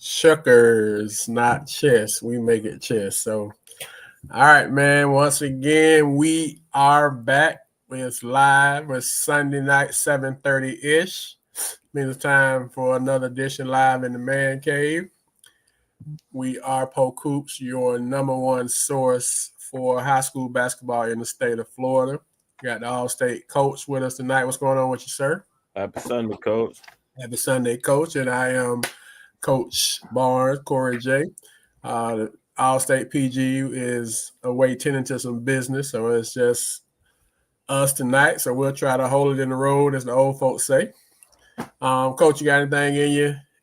Checkers, not chess. We make it chess. So, all right, man. Once again, we are back. It's live. It's Sunday night, 7:30-ish. Means it's time for another edition live in the ManCave. We are Polk Hoops, your number one source for high school basketball in the state of Florida. Got the All-State coach with us tonight. What's going on with you, sir? Happy Sunday, Coach. Happy Sunday, coach. And I am Coach Barnes, Corey J. The All-State PG is away tending to some business, so it's just us tonight. So we'll try to hold it in the road, as the old folks say. Coach, you got anything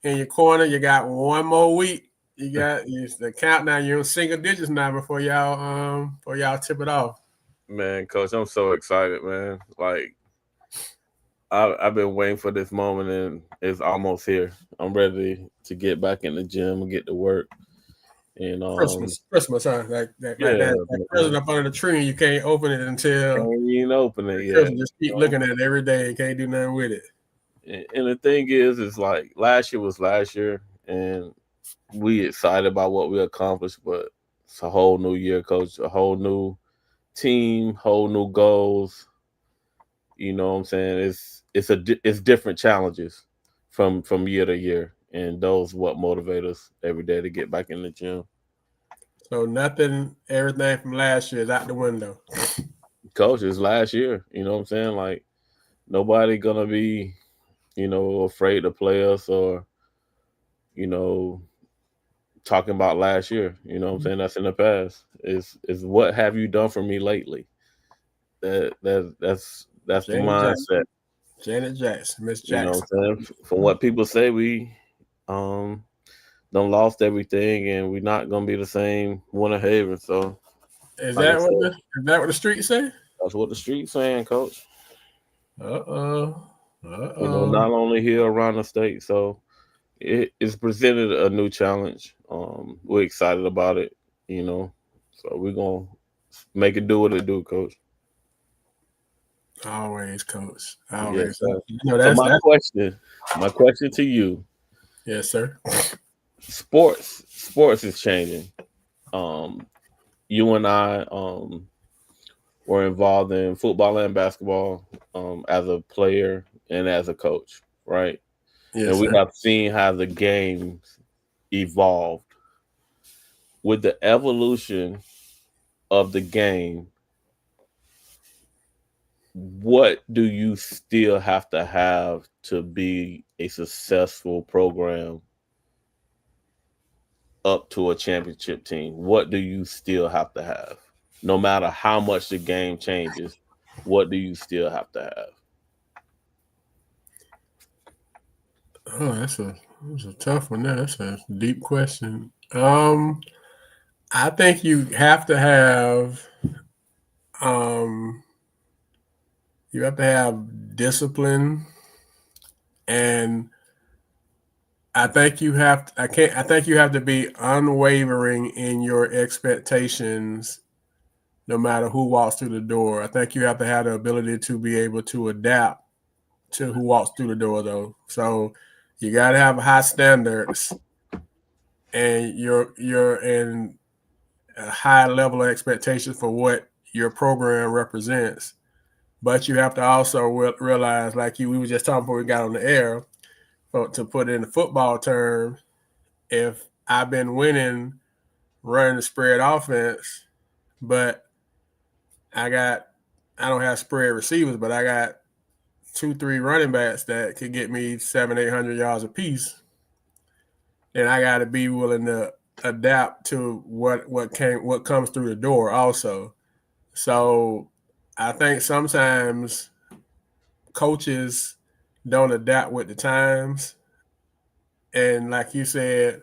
in your corner? You got one more week. You got the countdown. You're in single digits now before y'all tip it off. Man, Coach, I'm so excited, man. Like I've been waiting for this moment, and it's almost here. I'm ready to get back in the gym and get to work. And Christmas, huh? Like that present up under the tree, and you can't open it until you can open it. Yeah, just keep looking at it every day and can't do nothing with it. And the thing is like last year was last year, and we excited about what we accomplished, but it's a whole new year, Coach. A whole new team, whole new goals. You know what I'm saying? It's different challenges from year to year, and those what motivate us every day to get back in the gym. So everything from last year is out the window. Coach, it's last year. You know what I'm saying? Like nobody gonna be, afraid to play us or, talking about last year. You know what I'm saying? That's in the past. Is what have you done for me lately? That's the mindset. Janet Jackson, Miss Jackson. You know what I'm saying? From what people say, we done lost everything, and we're not gonna be the same Winter Haven. So is that what the streets say? That's what the streets saying, Coach. Uh-oh. Not only here around the state. So it's presented a new challenge. We're excited about it, So we're gonna make it do what it do, Coach. Always, Coach. Always. Yes, my question to you. Yes, sir. Sports is changing. You and I were involved in football and basketball as a player and as a coach, right? Yes, and we have seen how the games evolved. With the evolution of the game, what do you still have to be a successful program up to a championship team? What do you still have to have? No matter how much the game changes, what do you still have to have? Oh, that's a tough one. That's a deep question. I think you have to have discipline, and I think you have to be unwavering in your expectations no matter who walks through the door. I think you have to have the ability to be able to adapt to who walks through the door, though. So you got to have high standards, and you're in a high level of expectation for what your program represents. But you have to also realize, like we were just talking before we got on the air, to put it in the football term, if I've been winning running the spread offense, but I don't have spread receivers, but I got 2-3 running backs that could get me 700-800 yards apiece, then I got to be willing to adapt to what comes through the door also. So I think sometimes coaches don't adapt with the times, and like you said,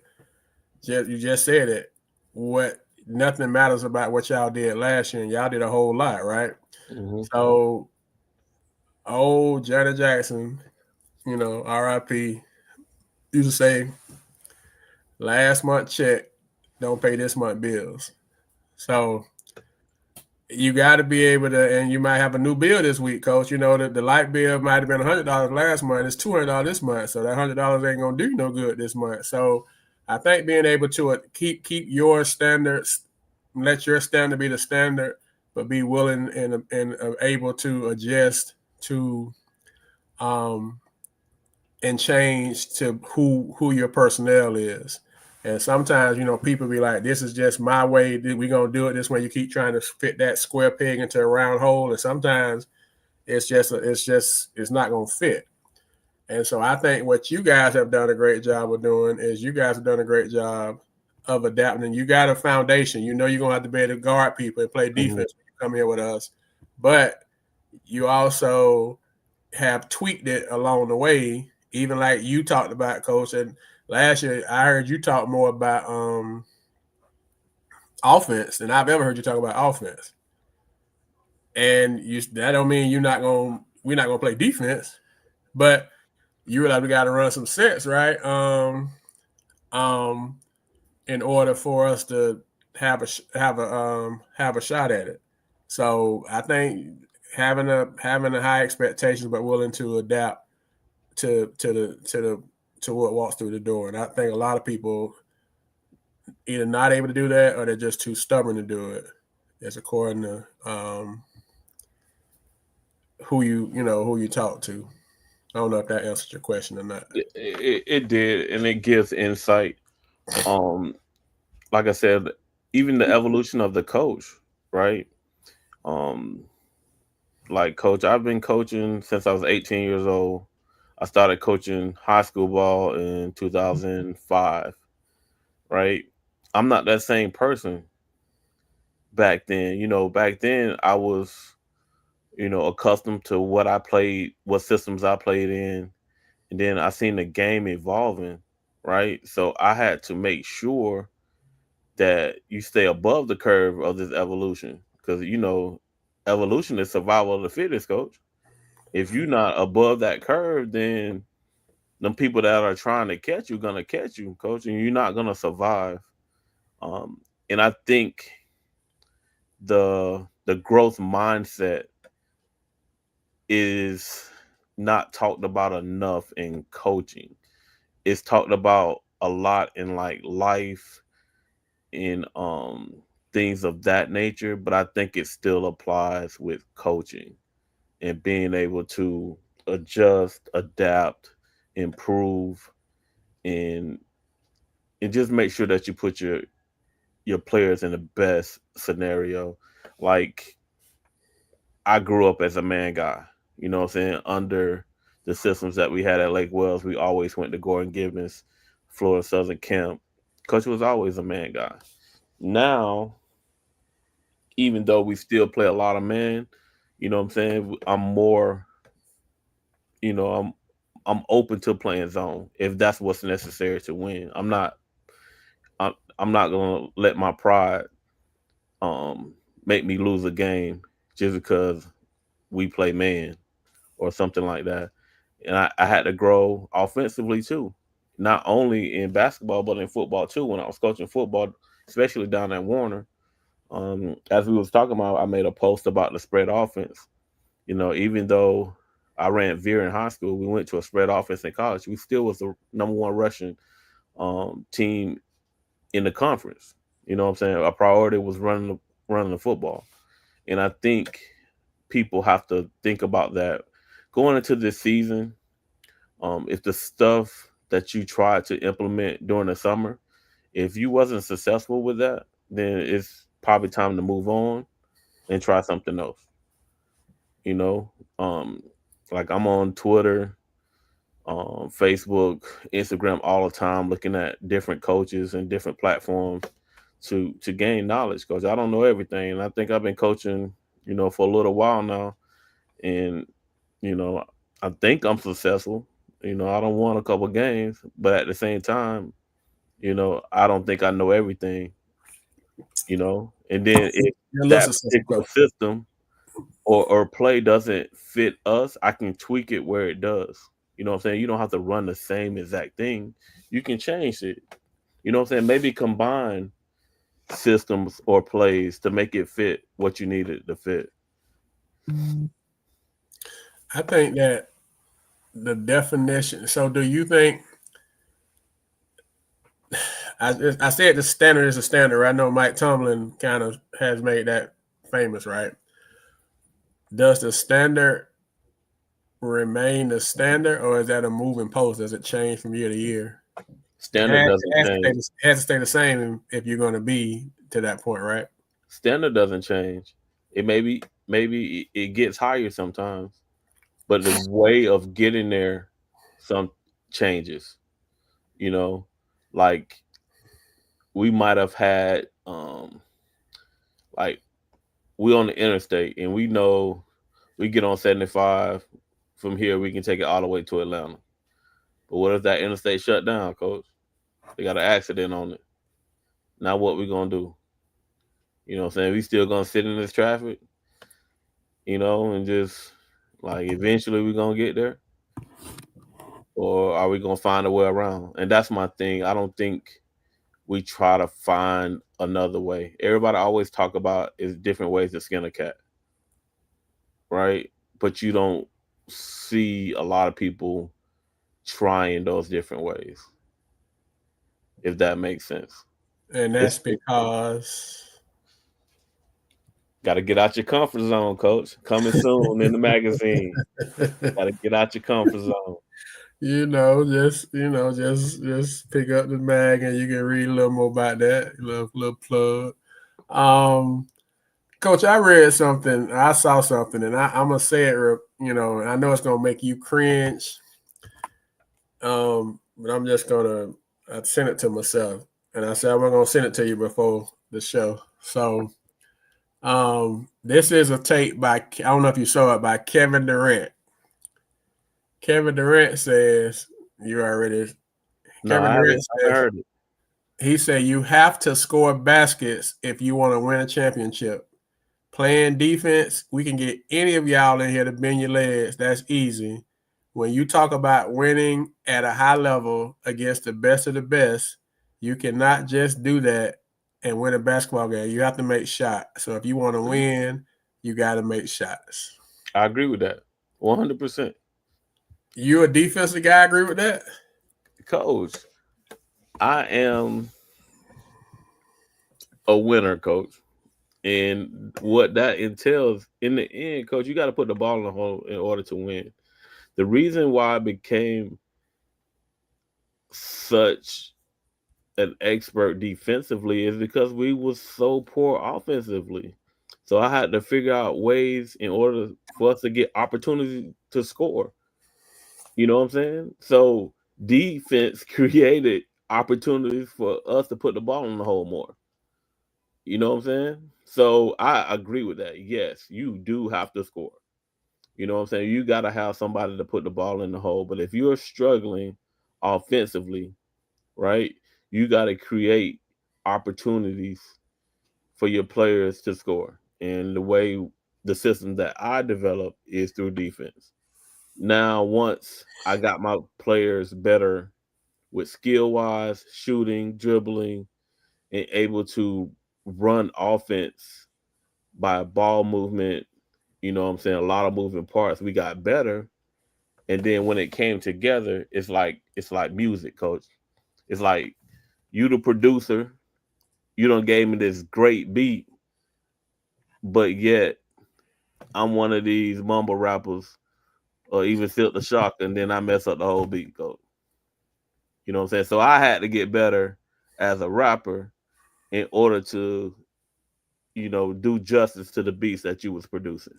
you just said it. Nothing matters about what y'all did last year, and y'all did a whole lot, right? Mm-hmm. So, Janet Jackson, R.I.P. used to say, "Last month check, don't pay this month bills." So you got to be able to, and you might have a new bill this week, Coach. The light bill might have been $100 last month. It's $200 this month, so that $100 ain't gonna do you no good this month. So I think being able to keep your standards, let your standard be the standard, but be willing and able to adjust to and change to who your personnel is. And sometimes, people be like, this is just my way. We're going to do it this way. You keep trying to fit that square peg into a round hole. And sometimes it's not going to fit. And so I think what you guys have done a great job of doing is you guys have done a great job of adapting. And you got a foundation. You're going to have to be able to guard people and play defense when you come here with us. But you also have tweaked it along the way, even like you talked about, Coach. And last year, I heard you talk more about offense than I've ever heard you talk about offense. And that don't mean we're not gonna play defense, but you realize we got to run some sets, right? In order for us to have a shot at it. So I think having a high expectations but willing to adapt to what walks through the door. And I think a lot of people either not able to do that or they're just too stubborn to do it. It's according to who you talk to. I don't know if that answered your question or not. It did, and it gives insight. Like I said, even the evolution of the coach, right? Like coach, I've been coaching since I was 18 years old. I started coaching high school ball in 2005, right? I'm not that same person back then. Back then I was, accustomed to what I played, what systems I played in, and then I seen the game evolving, right? So I had to make sure that you stay above the curve of this evolution, because evolution is survival of the fittest, coach. If you're not above that curve, then them people that are trying to catch you gonna catch you, coach, and you're not gonna survive. And I think the growth mindset is not talked about enough in coaching. It's talked about a lot in like life, in things of that nature, but I think it still applies with coaching and being able to adjust, adapt, improve, and just make sure that you put your players in the best scenario. Like, I grew up as a man guy, you know what I'm saying? Under the systems that we had at Lake Wells, we always went to Gordon Gibbons, Florida Southern Camp. Coach was always a man guy. Now, even though we still play a lot of man, you know what I'm saying? I'm more, you know, I'm open to playing zone if that's what's necessary to win. I'm not gonna let my pride make me lose a game just because we play man or something like that. And I had to grow offensively too, not only in basketball but in football too. When I was coaching football, especially down at Warner, as we was talking about, I made a post about the spread offense. Even though I ran veer in high school, we went to a spread offense in college. We still was the number one rushing team in the conference. You know what I'm saying? Our priority was running the football, and I think people have to think about that going into this season. If the stuff that you tried to implement during the summer, if you wasn't successful with that, then it's probably time to move on and try something else. You know, um, like I'm on Twitter, Facebook, Instagram all the time, looking at different coaches and different platforms to gain knowledge. Because I don't know everything, and I think I've been coaching, for a little while now, and you know, I think I'm successful. I don't won a couple games, but at the same time, I don't think I know everything. And then if You're a little that successful, particular Coach. system or play doesn't fit us, I can tweak it where it does. You know what I'm saying? You don't have to run the same exact thing. You can change it. You know what I'm saying? Maybe combine systems or plays to make it fit what you need it to fit. I think that the definition. So, do you think? I said the standard is a standard. I know Mike Tomlin kind of has made that famous, right? Does the standard remain the standard, or is that a moving post? Does it change from year to year? Standard doesn't change. It has to stay the same if you're going to be to that point, right? Standard doesn't change. It maybe it gets higher sometimes, but the way of getting there some changes. You know, like we might have had like we on the interstate and we know we get on 75 from here, we can take it all the way to Atlanta. But what if that interstate shut down, coach? They got an accident on it. Now what we gonna do? You know what I'm saying? We still gonna sit in this traffic, and just like eventually we gonna get there? Or are we gonna find a way around? And that's my thing. I don't think we try to find another way. Everybody always talk about is different ways to skin a cat. Right? But you don't see a lot of people trying those different ways. If that makes sense. And that's because got to get out your comfort zone, coach. Coming soon in the magazine. Got to get out your comfort zone. Just pick up the mag and you can read a little more about that. Little plug. Coach, I read something. I saw something, and I'm gonna say it. I know it's gonna make you cringe. But I'm just gonna send it to myself, and I said I'm gonna send it to you before the show. So, this is a tape by, I don't know if you saw it, by Kevin Durant. Kevin Durant says, you already. Kevin Durant says, heard it. He said you have to score baskets if you want to win a championship. Playing defense, we can get any of y'all in here to bend your legs. That's easy. When you talk about winning at a high level against the best of the best, you cannot just do that and win a basketball game. You have to make shots. So if you want to win, you got to make shots. I agree with that. 100%. You a defensive guy, agree with that? Coach, I am a winner, coach. And what that entails in the end, coach, you got to put the ball in the hole in order to win. The reason why I became such an expert defensively is because we was so poor offensively. So I had to figure out ways in order for us to get opportunities to score. You know what I'm saying? So defense created opportunities for us to put the ball in the hole more. You know what I'm saying? So I agree with that. Yes, you do have to score. You know what I'm saying? You got to have somebody to put the ball in the hole. But if you're struggling offensively, right, you got to create opportunities for your players to score. And the way the system that I develop is through defense. Now, once I got my players better with skill-wise, shooting, dribbling, and able to run offense by ball movement, you know what I'm saying, a lot of moving parts, we got better. And then when it came together, it's like music, coach. It's like you the producer, you done gave me this great beat, but yet I'm one of these mumble rappers or even Silk the Shock, and then I mess up the whole beat, coach. You know what I'm saying? So I had to get better as a rapper in order to, do justice to the beats that you was producing.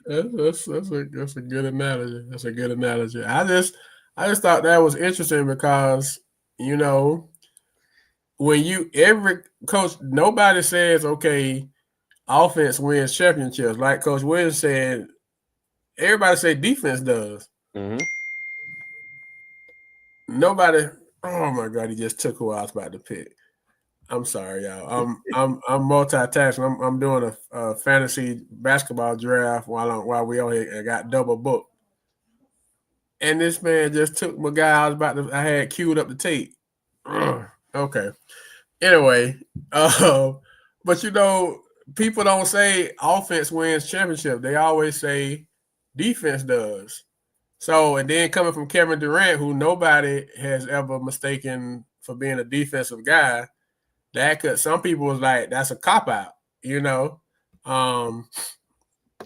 That's a good analogy. That's a good analogy. I just thought that was interesting because when every coach, nobody says okay, offense wins championships. Like Coach Williams said, everybody say defense does. Mm-hmm. Nobody. Oh my God, he just took who I was about to pick. I'm sorry, y'all. I'm multitasking. I'm doing a fantasy basketball draft while we all here got double booked. And this man just took my guy I had queued up the tape. Okay. Anyway, but people don't say offense wins championship. They always say defense does. So, and then coming from Kevin Durant, who nobody has ever mistaken for being a defensive guy, that could, some people was like, that's a cop out, you know.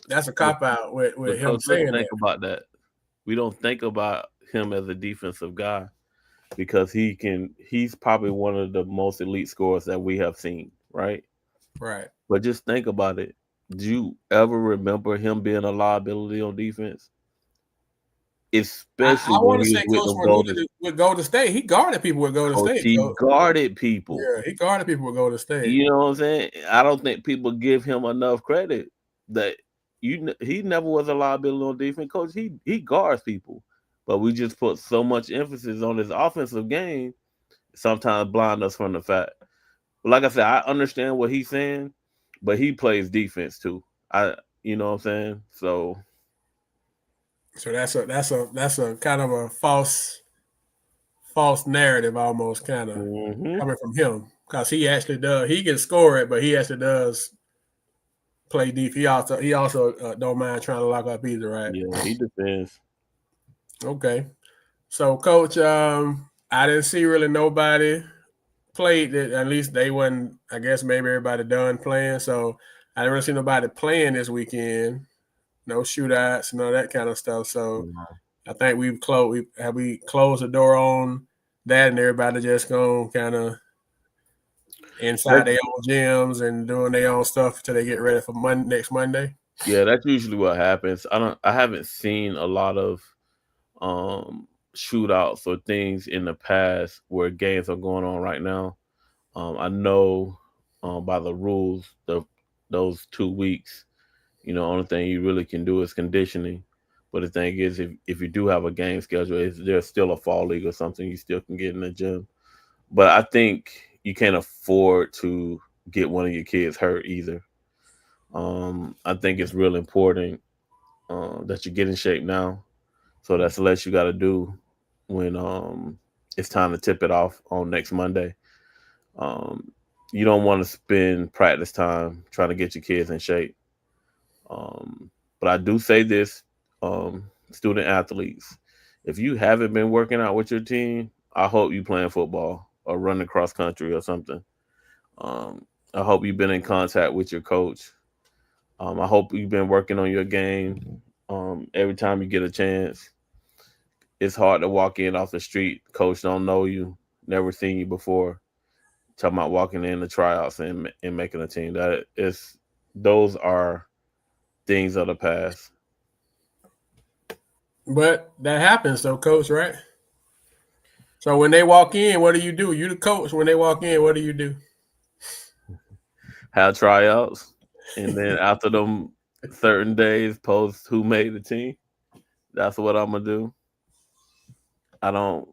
That's a But, cop out with him Coach, let's saying think that. about that. We don't think about him as a defensive guy because he's probably one of the most elite scorers that we have seen, right? Right. But just think about it. Do you ever remember him being a liability on defense? I Especially when want to he say was with Coach the when he Golden did it with Golden State, he guarded people with Golden Coach. State. He So, guarded people. yeah, he guarded people with Golden State. You know what I'm saying? I don't think people give him enough credit that he never was a liability on defense. Coach, he guards people, but we just put so much emphasis on his offensive game. Sometimes blind us from the fact. But like I said, I understand what he's saying, but he plays defense too. You know what I'm saying? So that's a kind of a false narrative almost kind of coming from him because he actually does. He can score it, but he actually does play deep. He also don't mind trying to lock up either, right? yeah, he defends. Okay. So, Coach, I didn't see really nobody played that. At least they wasn't. I guess maybe everybody done playing. So I didn't really see nobody playing this weekend. No shootouts, no that kind of stuff. So I think we closed the door on that, and everybody just gonna kind of inside their own gyms and doing their own stuff until they get ready for next Monday. Yeah, that's usually what happens. I haven't seen a lot of shootouts or things in the past where games are going on right now. I know by the rules, those 2 weeks, only thing you really can do is conditioning. But the thing is, if you do have a game schedule, there's still a fall league or something, you still can get in the gym. But I think you can't afford to get one of your kids hurt either. I think it's real important that you get in shape now. So that's the less you got to do when it's time to tip it off on next Monday. Um, you don't want to spend practice time trying to get your kids in shape. But I do say this, student athletes, if you haven't been working out with your team, I hope you playing football or running cross country or something. I hope you've been in contact with your coach. I hope you've been working on your game every time you get a chance. It's hard to walk in off the street. Coach don't know you, never seen you before. Talking about walking in the tryouts and making a team. Those are things of the past. But that happens, though, Coach, right? So when they walk in, what do? You the coach. When they walk in, what do you do? Have tryouts, and then after them certain days, post who made the team. That's what I'm gonna do. I don't,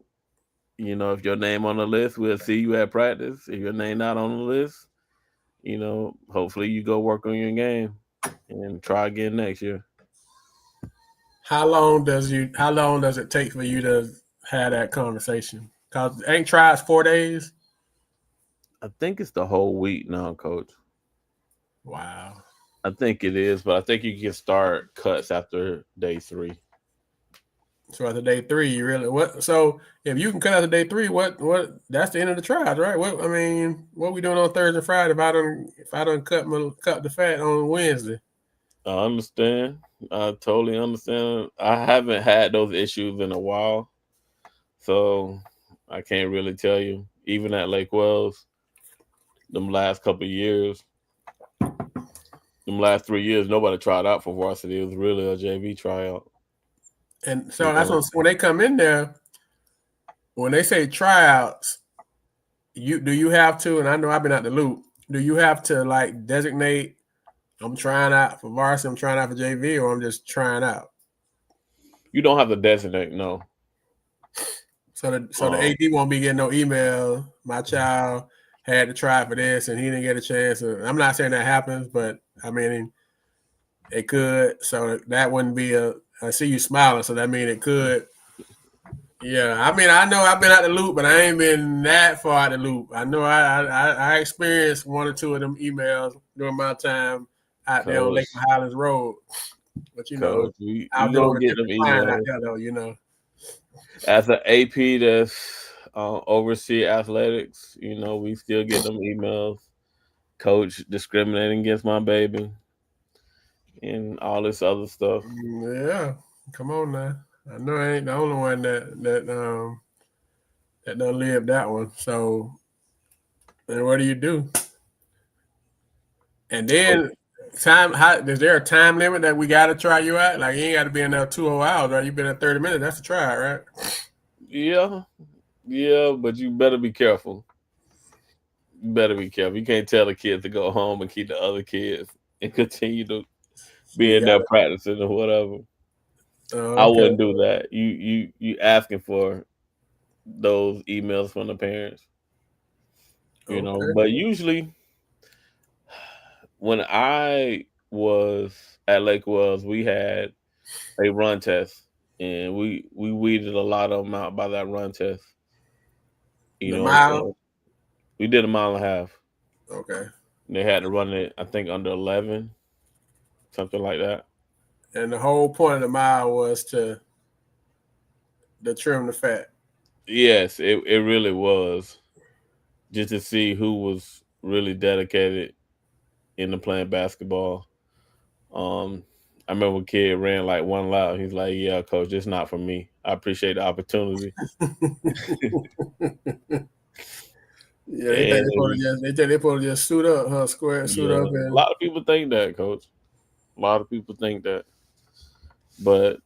if your name on the list, we'll see you at practice. If your name not on the list, hopefully you go work on your game and try again next year. How long does it take for you to have that conversation? Cause ain't tries 4 days. I think it's the whole week now, Coach. Wow. I think it is, but I think you can start cuts after day 3. So after day 3, you really what? So if you can cut after day 3, what? That's the end of the trials, right? What we doing on Thursday, Friday? If I don't cut the fat on Wednesday. I understand. I totally understand. I haven't had those issues in a while, so I can't really tell you. Even at Lake Wells, them last couple of years, them last 3 years, nobody tried out for varsity. It was really a JV tryout. And so that's when they come in there. When they say tryouts, do you have to? And I know I've been out the loop. Do you have to like designate? I'm trying out for varsity. I'm trying out for JV, or I'm just trying out. You don't have to designate, no. So the AD won't be getting no email. My child had to try for this, and he didn't get a chance. I'm not saying that happens, but I mean, it could. So that wouldn't be I see you smiling, so that means it could. Yeah, I mean, I know I've been out the loop, but I ain't been that far out the loop. I know I experienced 1 or 2 of them emails during my time out there on Lake Highlands Road. But Coach, we out there on gonna a get them different line out emails. there, though. As an AP that's oversee athletics, we still get them emails. Coach discriminating against my baby and all this other stuff. Yeah, come on now. I know I ain't the only one that done lived that one. So, then what do you do? And then is there a time limit that we got to try you out? Like you ain't got to be in there 2 hours, right? You been at 30 minutes. That's a try, right? Yeah, but you better be careful. You better be careful. You can't tell the kids to go home and keep the other kids and continue to So be you in got there practicing or whatever. I okay. wouldn't do that. You asking for those emails from the parents, Okay. But usually when I was at Lake Wells, we had a run test, and we weeded a lot of them out by that run test. You The know what I'm mile. saying? We did a mile and a half. Okay. And they had to run it, I think, under 11, something like that. And the whole point of the mile was to trim the fat. Yes, it really was, just to see who was really dedicated into playing basketball. I remember a kid ran like one lap. He's like, "Yeah, coach, it's not for me. I appreciate the opportunity." Yeah, they think And they supposed to just suit up, huh? Suit yeah, up, a and lot of people think that, coach. A lot of people think that, but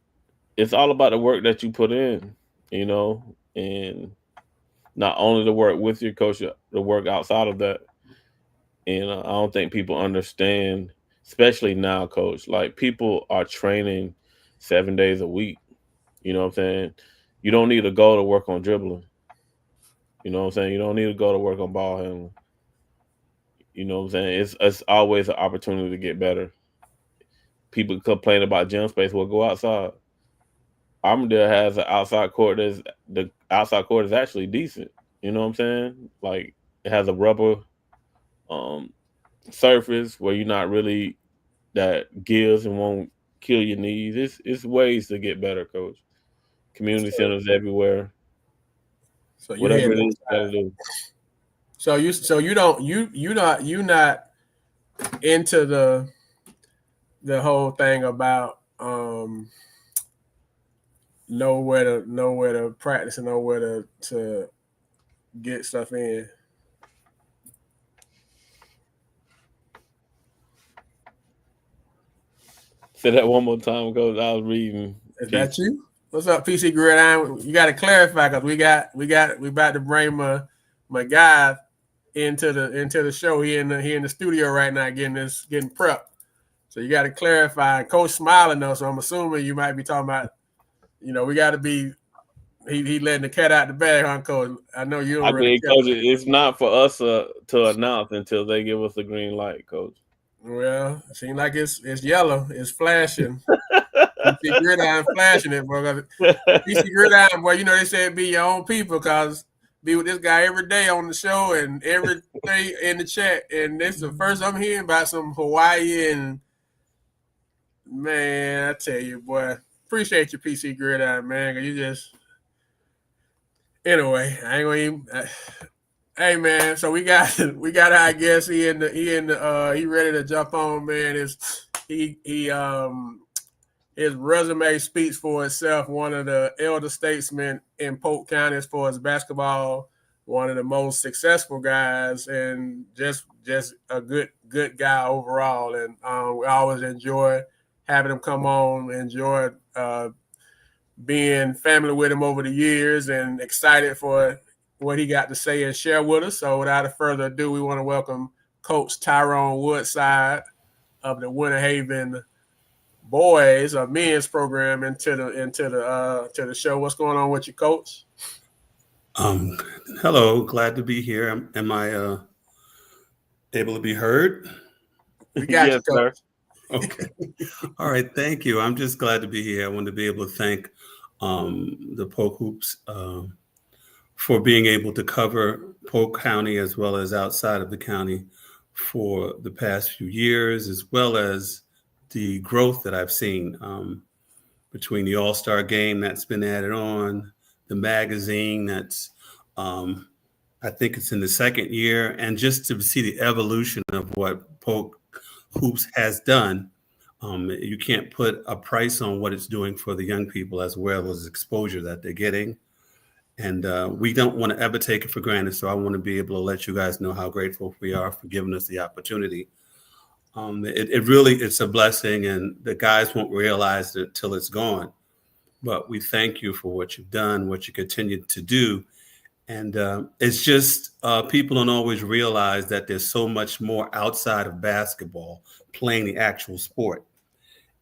it's all about the work that you put in, and not only the work with your coach, the work outside of that. And I don't think people understand, especially now, coach. Like people are training 7 days a week. You know what I'm saying? You don't need to go to work on dribbling. You know what I'm saying? You don't need to go to work on ball handling. You know what I'm saying? It's always an opportunity to get better. People complain about gym space. Well, go outside. Armadale has an outside court. The outside court is actually decent. You know what I'm saying? Like it has a rubber um, surface where you're not really that gives and won't kill your knees. It's ways to get better, coach. Community so, centers everywhere. so you Whatever heading it is you outside. gotta do. So you don't you not into the whole thing about know where to practice and know where to get stuff in. Say that one more time, coach. I was reading Is that pieces. you? What's up, PC Gridiron? You got to clarify because we about to bring my guy into the show. He in the studio right now getting prepped. So you got to clarify. Coach smiling though, so I'm assuming you might be talking about. We got to be. He letting the cat out the bag, huh, Coach? I know you don't I really mean, care. coach, it's not for us to announce until they give us the green light, coach. Well, it seems like it's yellow. It's flashing. PC Gridiron flashing it, bro. PC Gridiron, boy, they say be your own people because be with this guy every day on the show and every day in the chat. And this is the first I'm hearing about some Hawaii and man, I tell you, boy, appreciate your PC Gridiron, man. 'Cause you just anyway, I ain't gonna even. Hey man, so we got our guest. He ready to jump on, man. His resume speaks for itself. One of the elder statesmen in Polk County as far as basketball, one of the most successful guys, and just a good guy overall. And we always enjoy having him come on. Enjoy being family with him over the years, and excited for what he got to say and share with us. So without further ado, we want to welcome Coach Tyrone Woodside of the Winter Haven boys or men's program into the show. What's going on with you, Coach? Um, Hello, glad to be here. Am I able to be heard? We got you, Yes, Coach. sir. Okay. All right. Thank you. I'm just glad to be here. I want to be able to thank the Polk Hoops for being able to cover Polk County as well as outside of the county for the past few years, as well as the growth that I've seen between the All-Star game that's been added on, the magazine that's, I think it's in the second year, and just to see the evolution of what Polk Hoops has done. You can't put a price on what it's doing for the young people as well as exposure that they're getting. And we don't want to ever take it for granted. So I want to be able to let you guys know how grateful we are for giving us the opportunity. It's a blessing, and the guys won't realize it till it's gone. But we thank you for what you've done, what you continue to do. And it's just people don't always realize that there's so much more outside of basketball, playing the actual sport.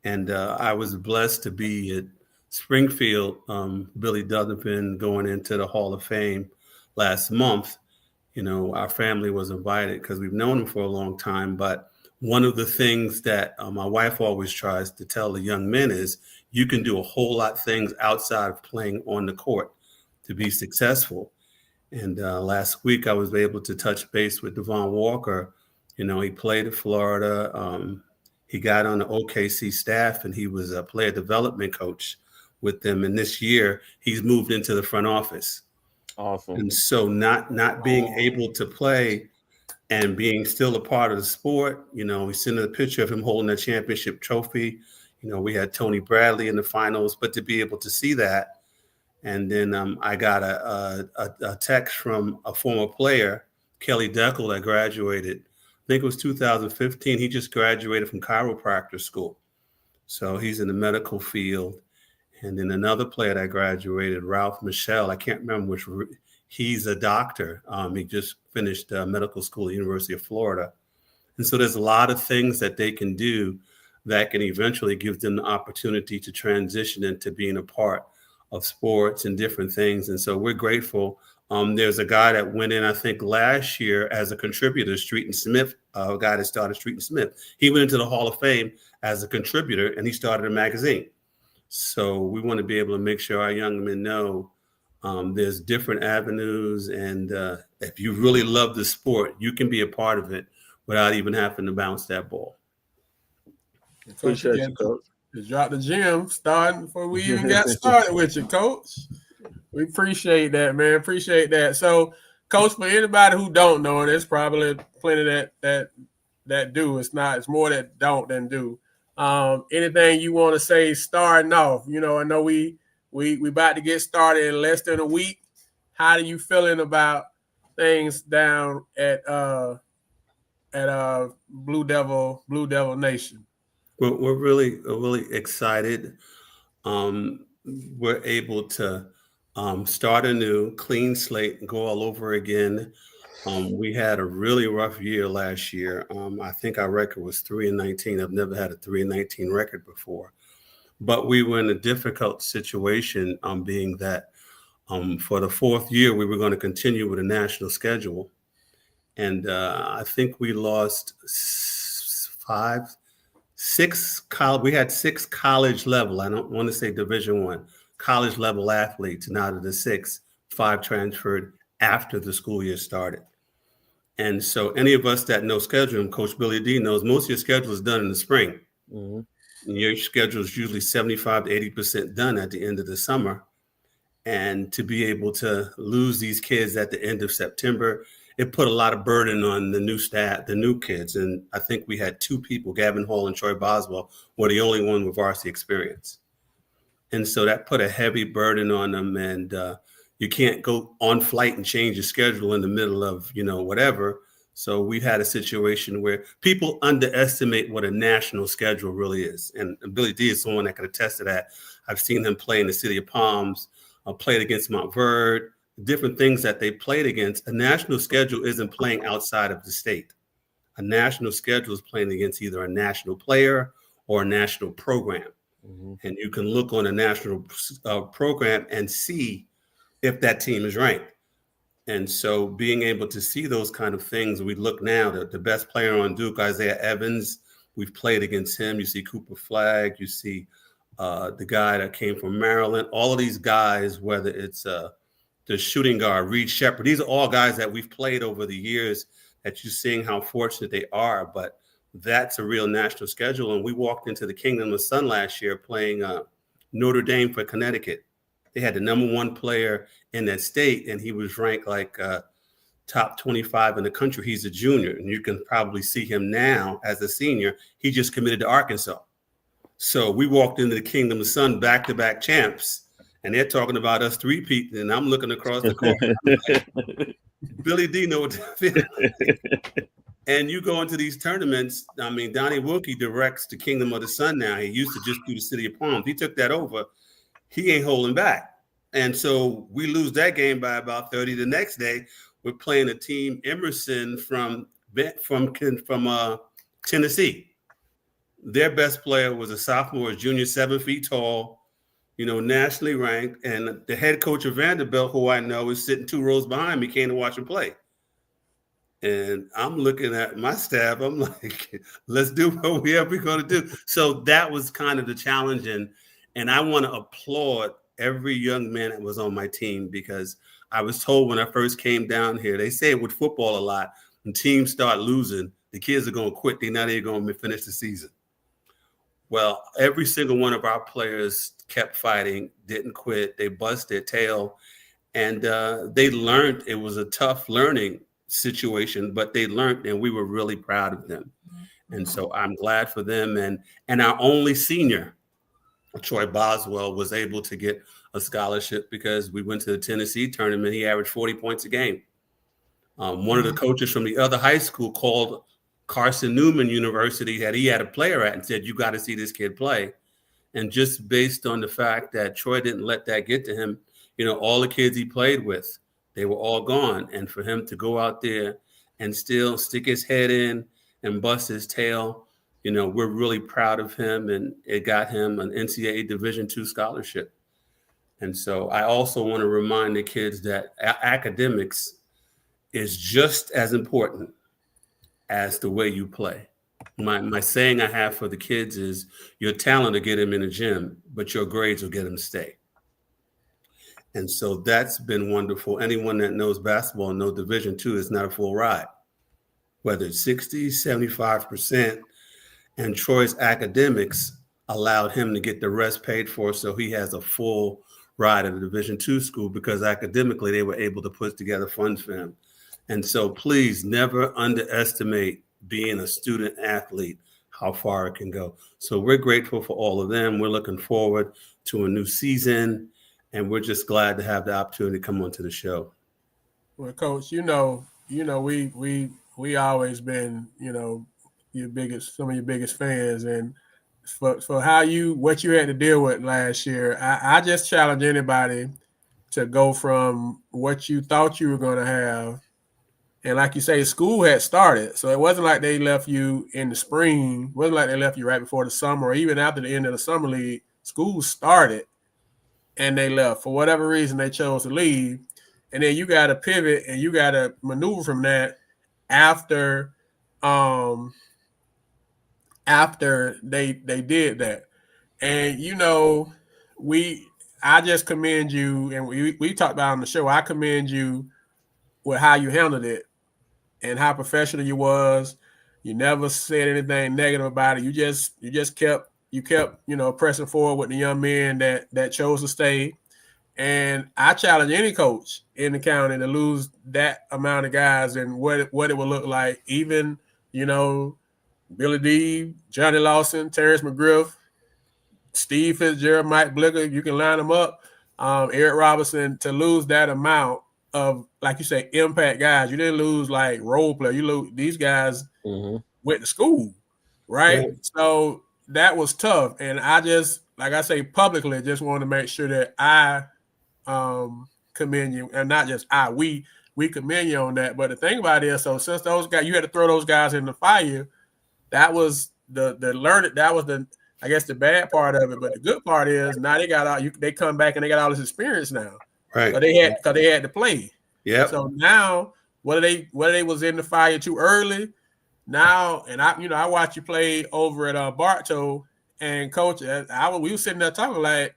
And I was blessed to be at Springfield, Billy Donovan going into the Hall of Fame last month. You know, our family was invited because we've known him for a long time. But one of the things that my wife always tries to tell the young men is you can do a whole lot of things outside of playing on the court to be successful. And last week I was able to touch base with Devon Walker. You know, he played at Florida. He got on the OKC staff, and he was a player development coach with them. And this year he's moved into the front office. Awesome. And so not being able to play and being still a part of the sport, you know, we sent a picture of him holding a championship trophy. You know, we had Tony Bradley in the finals, but to be able to see that. And then I got a text from a former player, Kelly Deckel, that graduated. I think it was 2015. He just graduated from chiropractor school. So he's in the medical field. And then another player that graduated, Ralph Michelle, I can't remember which, he's a doctor. He just finished medical school at the University of Florida. And so there's a lot of things that they can do that can eventually give them the opportunity to transition into being a part of sports and different things. And so we're grateful. There's a guy that went in, I think, last year as a contributor, Street and Smith, a guy that started Street and Smith. He went into the Hall of Fame as a contributor, and he started a magazine. So we want to be able to make sure our young men know there's different avenues. And if you really love the sport, you can be a part of it without even having to bounce that ball. Appreciate you, Coach. You dropped the gym starting before we even got started with you, Coach. We appreciate that, man. Appreciate that. So, Coach, for anybody who don't know, and there's probably plenty that do. It's more that don't than do. Anything you want to say starting off? You know, I know we about to get started in less than a week. How are you feeling about things down at Blue Devil Nation? We're really excited. We're able to start a new clean slate and go all over again. We had a really rough year last year. I think our record was 3-19. I've never had a 3-19 record before, but we were in a difficult situation, being that for the fourth year we were going to continue with a national schedule, and I think we lost we had 6 college level. I don't want to say Division I college level athletes, and out of the 6, 5 transferred after the school year started. And so any of us that know scheduling, Coach Billy D knows most of your schedule is done in the spring. Mm-hmm. Your schedule is usually 75 to 80% done at the end of the summer. And to be able to lose these kids at the end of September, it put a lot of burden on the new staff, the new kids. And I think we had 2 people, Gavin Hall and Troy Boswell, were the only one with varsity experience. And so that put a heavy burden on them. And you can't go on flight and change your schedule in the middle of, whatever. So we've had a situation where people underestimate what a national schedule really is. And Billy D is someone that can attest to that. I've seen him play in the City of Palms, played against Mount Verde, different things that they played against. A national schedule isn't playing outside of the state. A national schedule is playing against either a national player or a national program. Mm-hmm. And you can look on a national program and see if that team is ranked. And so being able to see those kind of things, we look now, the best player on Duke, Isaiah Evans, we've played against him. You see Cooper Flagg, you see the guy that came from Maryland, all of these guys, whether it's the shooting guard, Reed Shepard, these are all guys that we've played over the years that you're seeing how fortunate they are. But that's a real national schedule. And we walked into the Kingdom of Sun last year playing Notre Dame for Connecticut. They had the number one player in that state, and he was ranked like top 25 in the country. He's a junior, and you can probably see him now as a senior. He just committed to Arkansas. So we walked into the Kingdom of Sun back-to-back champs, and they're talking about us three-peating, and I'm looking across the court. Like, Billy D know what that feels. And you go into these tournaments. I mean, Donnie Wilkie directs the Kingdom of the Sun now. He used to just do the City of Palms. He took that over. He ain't holding back. And so we lose that game by about 30. The next day, we're playing a team, Emerson from Tennessee. Their best player was a sophomore, a junior, 7 feet tall, nationally ranked. And the head coach of Vanderbilt, who I know, is sitting 2 rows behind me, came to watch him play. And I'm looking at my staff. I'm like, let's do what we're going to do. So that was kind of the challenge. And I want to applaud every young man that was on my team, because I was told when I first came down here, they say with football a lot, when teams start losing, the kids are going to quit. They're not even going to finish the season. Well, every single one of our players kept fighting, didn't quit. They bust their tail, and they learned. It was a tough learning situation, but they learned, and we were really proud of them. And so I'm glad for them. And our only senior, Troy Boswell, was able to get a scholarship because we went to the Tennessee tournament. He averaged 40 points a game. One of the coaches from the other high school called Carson Newman University that he had a player at and said, you got to see this kid play. And just based on the fact that Troy didn't let that get to him, all the kids he played with, they were all gone. And for him to go out there and still stick his head in and bust his tail, we're really proud of him. And it got him an NCAA Division II scholarship. And so I also want to remind the kids that academics is just as important as the way you play. My saying I have for the kids is, your talent will get them in the gym, but your grades will get them to stay. And so that's been wonderful. Anyone that knows basketball knows Division II is not a full ride, whether it's 60, 75%. And Troy's academics allowed him to get the rest paid for, so he has a full ride at a Division II school because academically they were able to put together funds for him. And so please never underestimate being a student athlete, how far it can go. So we're grateful for all of them. We're looking forward to a new season, and we're just glad to have the opportunity to come onto the show. Well, Coach, we always been, some of your biggest fans, and for what you had to deal with last year, I just challenge anybody to go from what you thought you were going to have. And like you say, school had started. So it wasn't like they left you in the spring. It wasn't like they left you right before the summer or even after the end of the summer league. School started and they left. For whatever reason, they chose to leave. And then you got to pivot and you got to maneuver from that after they did that. And, I just commend you. And we talked about on the show, I commend you with how you handled it and how professional you was. You never said anything negative about it. You just kept pressing forward with the young men that chose to stay. And I challenge any coach in the county to lose that amount of guys and what it would look like. Even, Billy D, Johnny Lawson, Terrence McGriff, Steve Fitzgerald, Mike Blicker, you can line them up. Eric Robinson, to lose that amount of, like you say, impact guys. You didn't lose like role player. You lose these guys went to school, right? Yeah. So that was tough. And I just, like I say publicly, just want to make sure that I commend you, and not just we commend you on that. But the thing about it is, so since those guys, you had to throw those guys in the fire, that was the learning. That was the, I guess, the bad part of it. But the good part is now they got out. They come back and they got all this experience now. Right. Because they had to play. Yeah. So now whether they was in the fire too early now, and I watched you play over at Bartow, and Coach, we were sitting there talking like,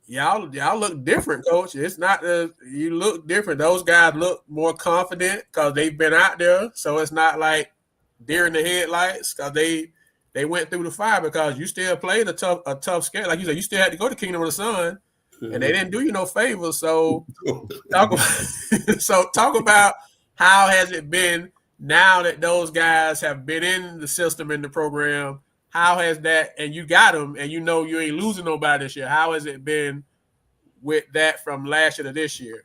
y'all look different, Coach. It's not you look different. Those guys look more confident because they've been out there. So it's not like deer in the headlights because they went through the fire because you still played a tough schedule. Like you said, you still had to go to Kingdom of the Sun, and they didn't do you no favors. So talk about how has it been now that those guys have been in the system, in the program. How has that, and you got them, and you know you ain't losing nobody this year. How has it been with that from last year to this year?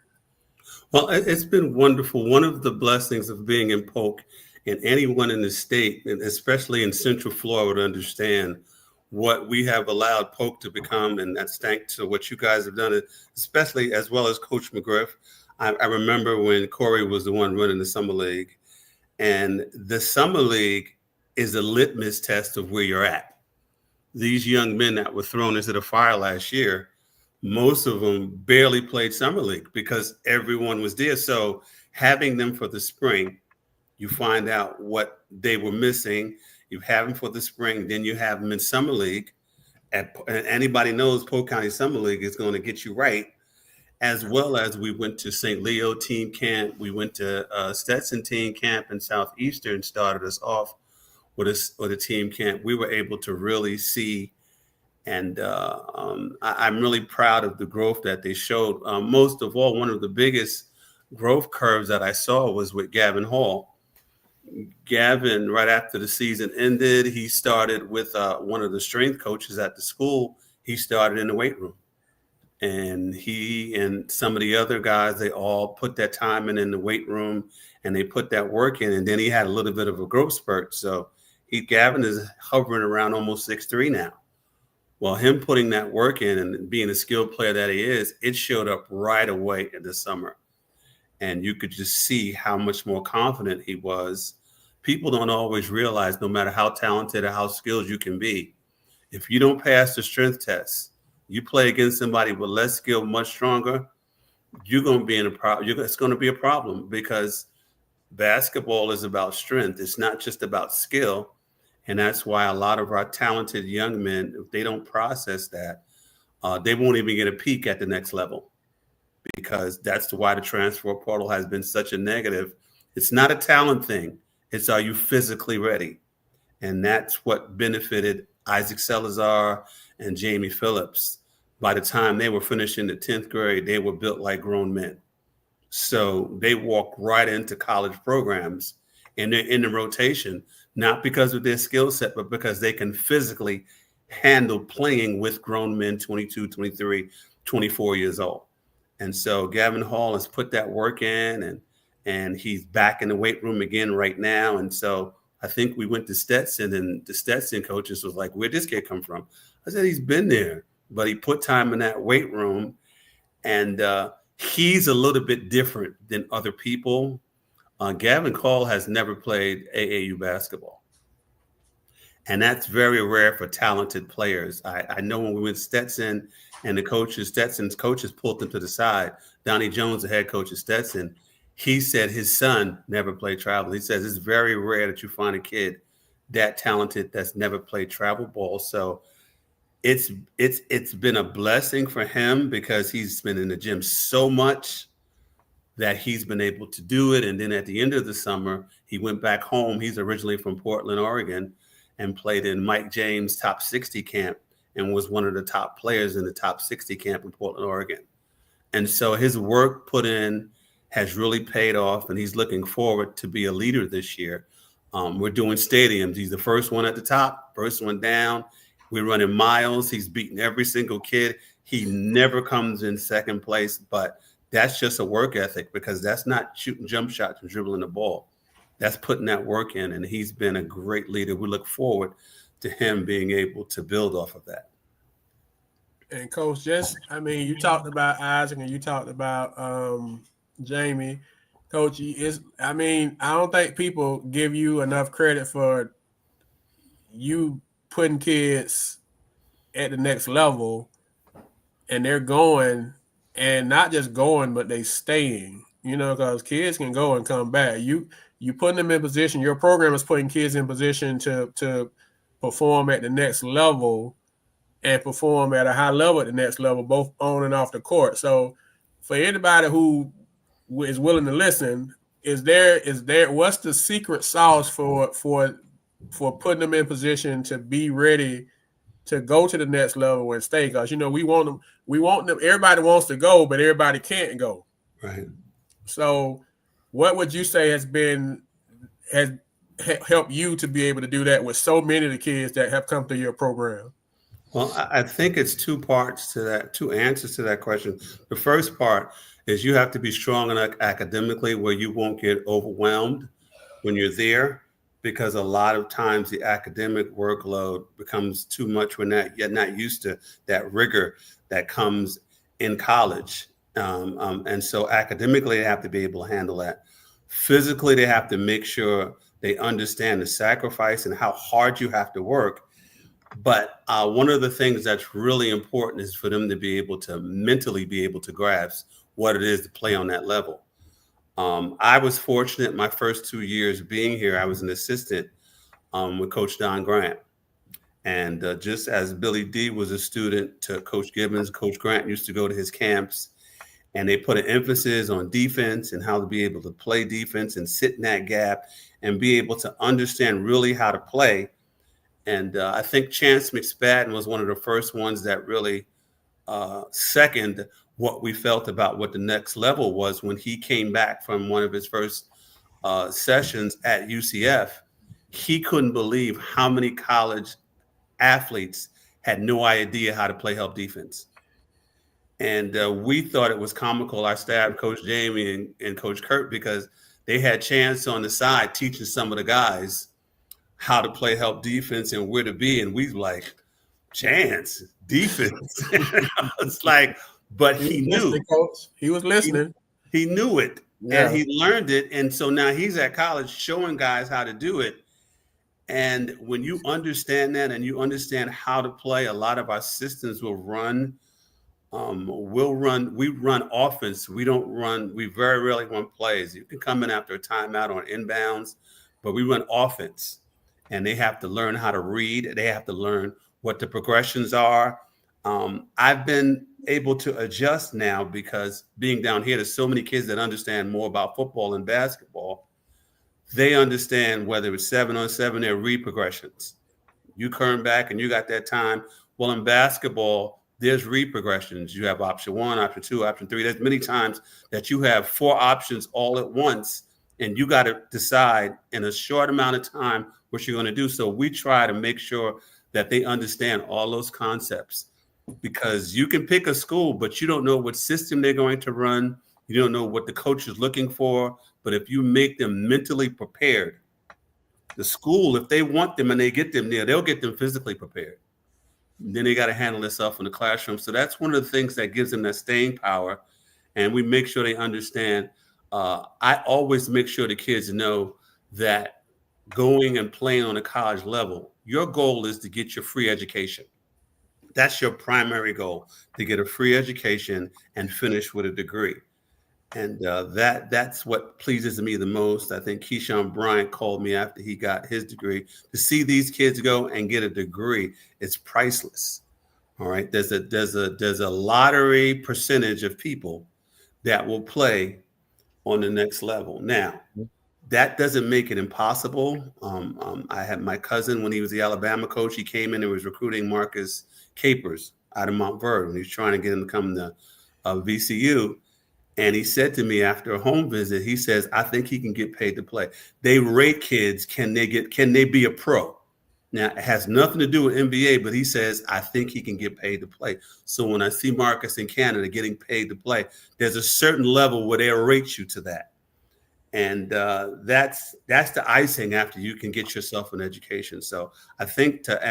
Well, it's been wonderful. One of the blessings of being in Polk, and anyone in the state, and especially in Central Florida, would understand what we have allowed Polk to become, and that's thanks to what you guys have done, especially as well as Coach McGriff. I remember when Corey was the one running the Summer League, and the Summer League is a litmus test of where you're at. These young men that were thrown into the fire last year, most of them barely played Summer League because everyone was there. So having them for the spring, you find out what they were missing. You have them for the spring, then you have them in Summer League. And anybody knows Polk County Summer League is going to get you right. As well as we went to St. Leo team camp. We went to Stetson team camp in Southeastern, started us off with a team camp. We were able to really see, and I'm really proud of the growth that they showed. Most of all, one of the biggest growth curves that I saw was with Gavin Hall. Gavin, right after the season ended, he started with one of the strength coaches at the school. He started in the weight room. And he and some of the other guys, they all put that time in the weight room, and they put that work in. And then he had a little bit of a growth spurt. So Gavin is hovering around almost 6'3" now. Well, him putting that work in and being a skilled player that he is, it showed up right away in the summer. And you could just see how much more confident he was. People don't always realize, no matter how talented or how skilled you can be, if you don't pass the strength test, you play against somebody with less skill, much stronger, you're going to be in a problem. It's going to be a problem because basketball is about strength. It's not just about skill. And that's why a lot of our talented young men, if they don't process that, they won't even get a peek at the next level, because that's why the transfer portal has been such a negative. It's not a talent thing. It's, are you physically ready? And that's what benefited Isaac Salazar and Jamie Phillips. By the time they were finishing the 10th grade, they were built like grown men. So they walked right into college programs, and they're in the rotation, not because of their skill set, but because they can physically handle playing with grown men, 22, 23, 24 years old. And so Gavin Hall has put that work in, and he's back in the weight room again right now. And so I think we went to Stetson, and the Stetson coaches was like, where'd this kid come from? I said, he's been there, but he put time in that weight room, and he's a little bit different than other people. Gavin Hall has never played AAU basketball, and that's very rare for talented players. I know when we went to Stetson, and Stetson's coaches pulled him to the side. Donnie Jones, the head coach of Stetson, he said his son never played travel. He says it's very rare that you find a kid that talented that's never played travel ball. So it's been a blessing for him, because he's been in the gym so much that he's been able to do it. And then at the end of the summer, he went back home. He's originally from Portland, Oregon, and played in Mike James' top 60 camp and was one of the top players in the top 60 camp in Portland, Oregon. And so his work put in has really paid off, and he's looking forward to be a leader this year. We're doing stadiums. He's the first one at the top, first one down. We're running miles. He's beating every single kid. He never comes in second place, but that's just a work ethic, because that's not shooting jump shots and dribbling the ball. That's putting that work in, and he's been a great leader. We look forward to him being able to build off of that. And Coach, you talked about Isaac and you talked about Jamie. Coach, I don't think people give you enough credit for you putting kids at the next level, and they're going, and not just going, but they staying, because kids can go and come back. You putting them in position, your program is putting kids in position to perform at the next level and perform at a high level at the next level, both on and off the court. So for anybody who is willing to listen, is there what's the secret sauce for putting them in position to be ready to go to the next level and stay? Because we want them. Everybody wants to go, but everybody can't go. Right. So, what would you say has helped you to be able to do that with so many of the kids that have come through your program? Well, I think it's two parts to that, two answers to that question. The first part is you have to be strong enough academically where you won't get overwhelmed when you're there, because a lot of times the academic workload becomes too much when you're not used to that rigor that comes in college. And so academically, they have to be able to handle that. Physically, they have to make sure they understand the sacrifice and how hard you have to work. But one of the things that's really important is for them to be able to mentally be able to grasp what it is to play on that level. I was fortunate my first 2 years being here. I was an assistant with Coach Don Grant. And just as Billy D was a student to Coach Gibbons, Coach Grant used to go to his camps, and they put an emphasis on defense and how to be able to play defense and sit in that gap and be able to understand really how to play. And I think Chance McSpadden was one of the first ones that really seconded what we felt about what the next level was when he came back from one of his first sessions at UCF. He couldn't believe how many college athletes had no idea how to play help defense. And we thought it was comical, our staff, Coach Jamie and Coach Kurt, because they had Chance on the side teaching some of the guys how to play help defense and where to be. And we like, Chance, defense. It's like, but he knew. Coach. He was listening. He knew it, and he learned it. And so now he's at college showing guys how to do it. And when you understand that and you understand how to play, a lot of our systems will run. We run offense. We very rarely run plays. You can come in after a timeout on inbounds, but we run offense. And they have to learn how to read. They have to learn what the progressions are. I've been able to adjust now because being down here, there's so many kids that understand more about football and basketball. They understand whether it's 7-on-7, their read progressions. You turn back and you got that time. Well, in basketball, there's read progressions. You have option 1, option 2, option 3. There's many times that you have 4 options all at once, and you got to decide in a short amount of time what you're going to do. So we try to make sure that they understand all those concepts, because you can pick a school, but you don't know what system they're going to run. You don't know what the coach is looking for. But if you make them mentally prepared, the school, if they want them and they get them there, they'll get them physically prepared. Then they got to handle themselves in the classroom. So that's one of the things that gives them that staying power. And we make sure they understand. I always make sure the kids know that going and playing on a college level, your goal is to get your free education. That's your primary goal, to get a free education and finish with a degree. And that's what pleases me the most. I think Keyshawn Bryant called me after he got his degree. To see these kids go and get a degree, it's priceless. All right. There's a lottery percentage of people that will play on the next level. Now, that doesn't make it impossible. I had my cousin, when he was the Alabama coach, he came in and was recruiting Marcus Capers out of Mount Vernon. He was trying to get him to come to VCU. And he said to me after a home visit, he says, I think he can get paid to play. They rate kids, can they be a pro? Now, it has nothing to do with NBA, but he says, I think he can get paid to play. So when I see Marcus in Canada getting paid to play, there's a certain level where they'll rate you to that. And that's the icing after you can get yourself an education. So I think to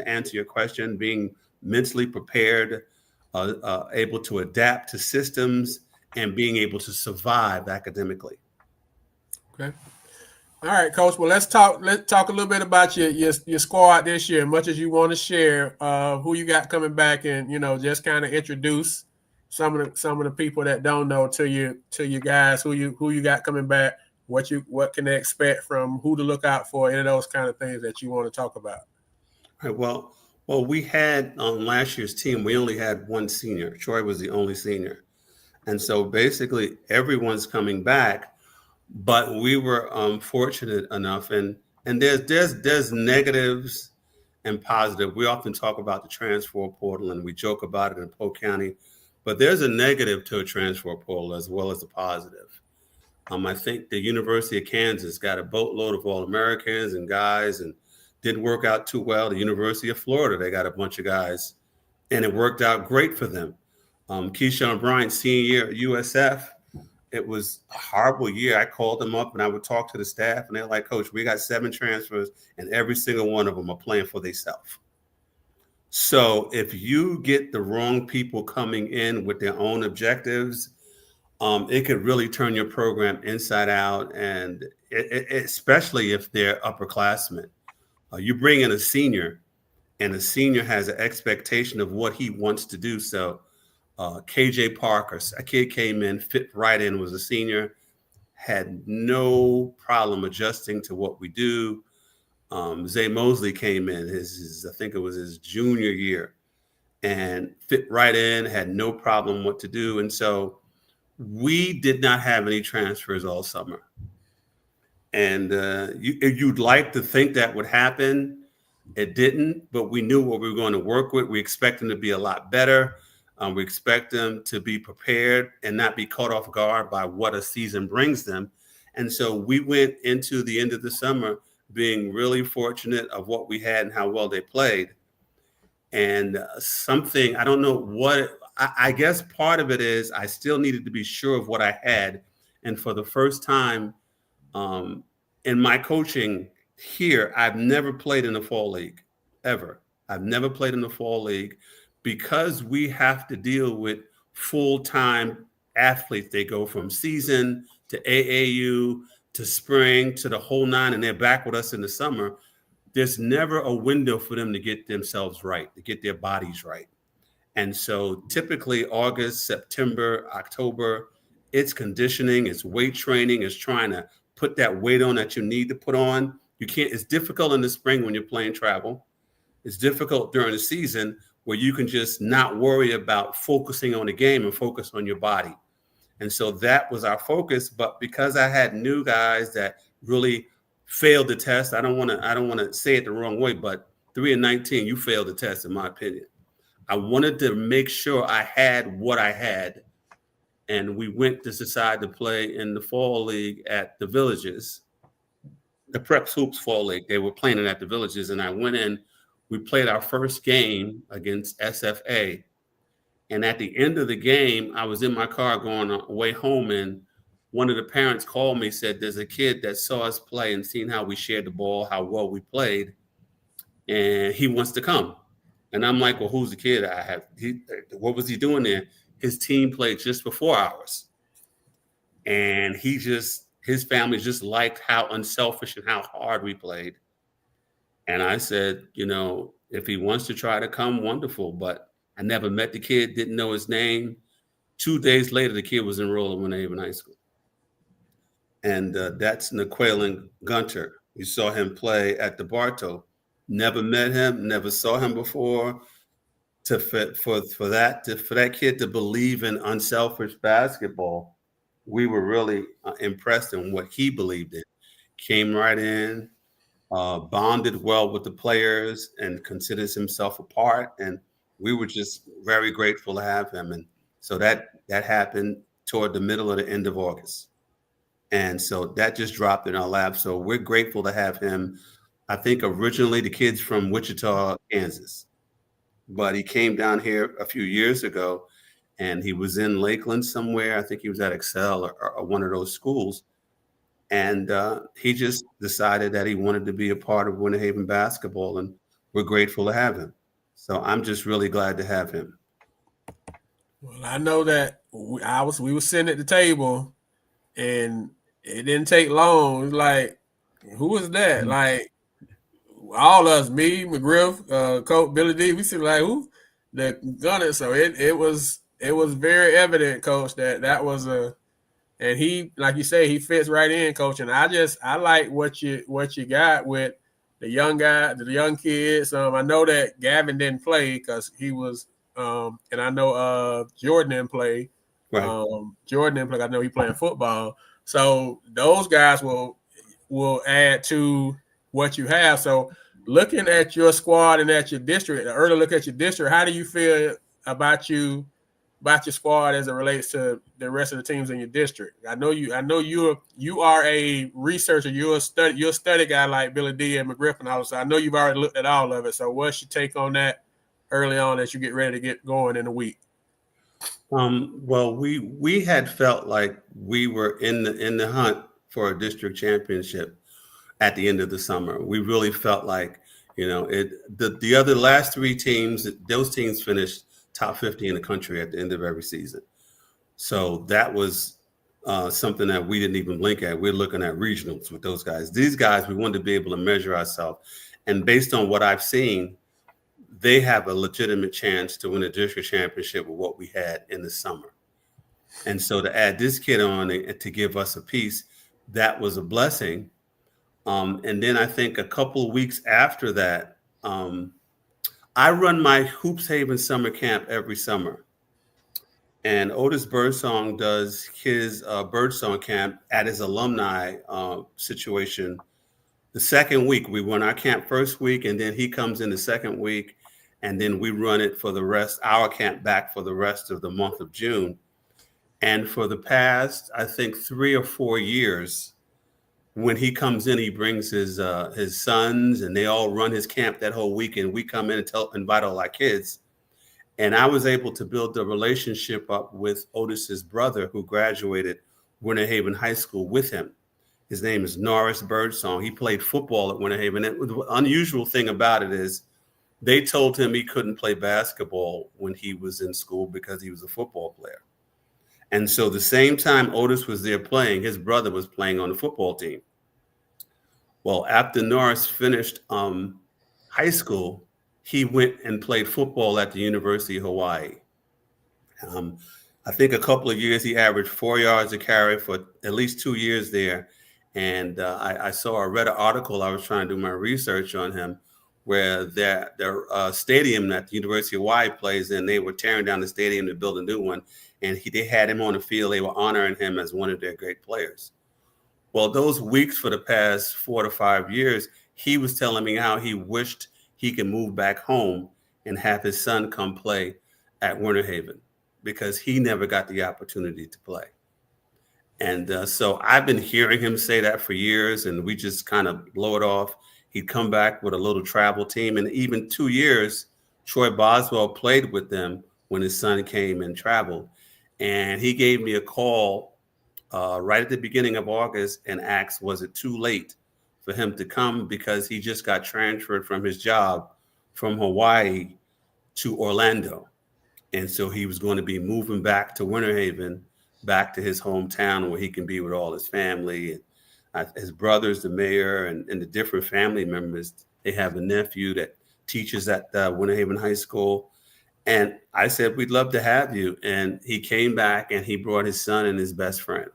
answer your question, being mentally prepared, able to adapt to systems, and being able to survive academically. Okay. All right, Coach. Well, let's talk a little bit about your squad this year. Much as you want to share, who you got coming back, and just kind of introduce some of the people that don't know to you guys, who you got coming back, what can they expect from, who to look out for, any of those kind of things that you want to talk about. All right. Well, we had on last year's team, we only had one senior. Troy was the only senior. And so basically everyone's coming back, But we were fortunate enough, and there's negatives and positive. We often talk about the transfer portal, and we joke about it in Polk County, but there's a negative to a transfer portal as well as a positive. I think the University of Kansas got a boatload of All-Americans and guys, and didn't work out too well. The University of Florida, they got a bunch of guys, and it worked out great for them. Keyshawn Bryant, senior year at USF, it was a horrible year. I called them up and I would talk to the staff, and they're like, Coach, we got 7 transfers, and every single one of them are playing for themselves. So if you get the wrong people coming in with their own objectives, it could really turn your program inside out, and especially if they're upperclassmen. You bring in a senior, and a senior has an expectation of what he wants to do. So KJ Parker, a kid came in, fit right in, was a senior, had no problem adjusting to what we do. Zay Mosley came in, I think it was his junior year, and fit right in, had no problem what to do. And so we did not have any transfers all summer. And you'd like to think that would happen. It didn't, but we knew what we were going to work with. We expect them to be a lot better. We expect them to be prepared and not be caught off guard by what a season brings them. And so we went into the end of the summer being really fortunate of what we had and how well they played. And something, I don't know what, I guess part of it is I still needed to be sure of what I had. And for the first time in my coaching here, I've never played in the fall league, ever. I've never played in the fall league because we have to deal with full-time athletes. They go from season to AAU to spring to the whole 9, and they're back with us in the summer. There's never a window for them to get themselves right, to get their bodies right. And so typically August, September, October, it's conditioning, it's weight training, it's trying to put that weight on that you need to put on. You can't, it's difficult in the spring when you're playing travel. It's difficult during the season where you can just not worry about focusing on the game and focus on your body. And so that was our focus. But because I had new guys that really failed the test, I don't want to say it the wrong way, but 3 and 19, you failed the test, in my opinion. I wanted to make sure I had what I had. And we went to decide to play in the fall league at the Villages, the Preps Hoops Fall League. They were playing it at the Villages. And I went in, we played our first game against SFA. And at the end of the game, I was in my car going away home, and one of the parents called me, said, there's a kid that saw us play and seen how we shared the ball, how well we played, and he wants to come. And I'm like, well, who's the kid I have? What was he doing there? His team played just before ours. And his family just liked how unselfish and how hard we played. And I said, if he wants to try to come, wonderful. But I never met the kid, didn't know his name. 2 days later, the kid was enrolled in Winter Haven High School. And that's NaQuaylen Gunter. You saw him play at the Bartow. Never met him, never saw him before. For that kid to believe in unselfish basketball, we were really impressed in what he believed in. Came right in, bonded well with the players, and considers himself a part. And we were just very grateful to have him. And so that happened toward the middle of the end of August. And so that just dropped in our lap. So we're grateful to have him. I think originally the kid's from Wichita, Kansas, but he came down here a few years ago, and he was in Lakeland somewhere. I think he was at Excel or one of those schools. And he just decided that he wanted to be a part of Winter Haven basketball, and we're grateful to have him. So I'm just really glad to have him. Well, I know that we were sitting at the table, and it didn't take long. It was like, who was that? Like, all of us, me, McGriff, Coach Billy D, we said, like, who? The gunner. So it was very evident, Coach, that was and he, like you say, he fits right in, Coach. And I like what you got with the young guy, the young kids. I know that Gavin didn't play because he was, and I know Jordan didn't play. Right. Jordan didn't play. I know he playing football. So those guys will add to what you have. So looking at your squad and at your district, an early look at your district, how do you feel about your squad as it relates to the rest of the teams in your district? I know you are a researcher, you're a study guy like Billy D and McGriff and all. So I know you've already looked at all of it. So what's your take on that early on as you get ready to get going in the week? Well, we had felt like we were in the hunt for a district championship at the end of the summer. We really felt like, the other last three teams, those teams finished top 50 in the country at the end of every season. So that was something that we didn't even blink at. We're looking at regionals with those guys. These guys, we wanted to be able to measure ourselves. And based on what I've seen, they have a legitimate chance to win a district championship with what we had in the summer. And so to add this kid on to give us a piece, that was a blessing. And then I think a couple of weeks after that, I run my Hoops Haven summer camp every summer. And Otis Birdsong does his Birdsong camp at his alumni situation. The second week, we run our camp first week, and then he comes in the second week. And then we run it for our camp back for the rest of the month of June. And for the past, I think 3 or 4 years, when he comes in, he brings his sons, and they all run his camp that whole weekend. We come in and invite all our kids. And I was able to build the relationship up with Otis's brother, who graduated Winter Haven High School with him. His name is Norris Birdsong. He played football at Winter Haven. And the unusual thing about it is, they told him he couldn't play basketball when he was in school because he was a football player. And so the same time Otis was there playing, his brother was playing on the football team. Well, after Norris finished high school, he went and played football at the University of Hawaii. I think a couple of years he averaged 4 yards a carry for at least 2 years there. And I read an article. I was trying to do my research on him, where their stadium that the University of Hawaii plays in, they were tearing down the stadium to build a new one. And they had him on the field. They were honoring him as one of their great players. Well, those weeks for the past 4 to 5 years, he was telling me how he wished he could move back home and have his son come play at Winter Haven, because he never got the opportunity to play. And so I've been hearing him say that for years, and we just kind of blow it off. He'd come back with a little travel team. And even 2 years, Troy Boswell played with them when his son came and traveled. And he gave me a call right at the beginning of August and asked, was it too late for him to come, because he just got transferred from his job from Hawaii to Orlando. And so he was going to be moving back to Winter Haven, back to his hometown where he can be with all his family. And his brothers, the mayor, and the different family members. They have a nephew that teaches at Winter Haven High School. And I said, we'd love to have you. And he came back and he brought his son and his best friend.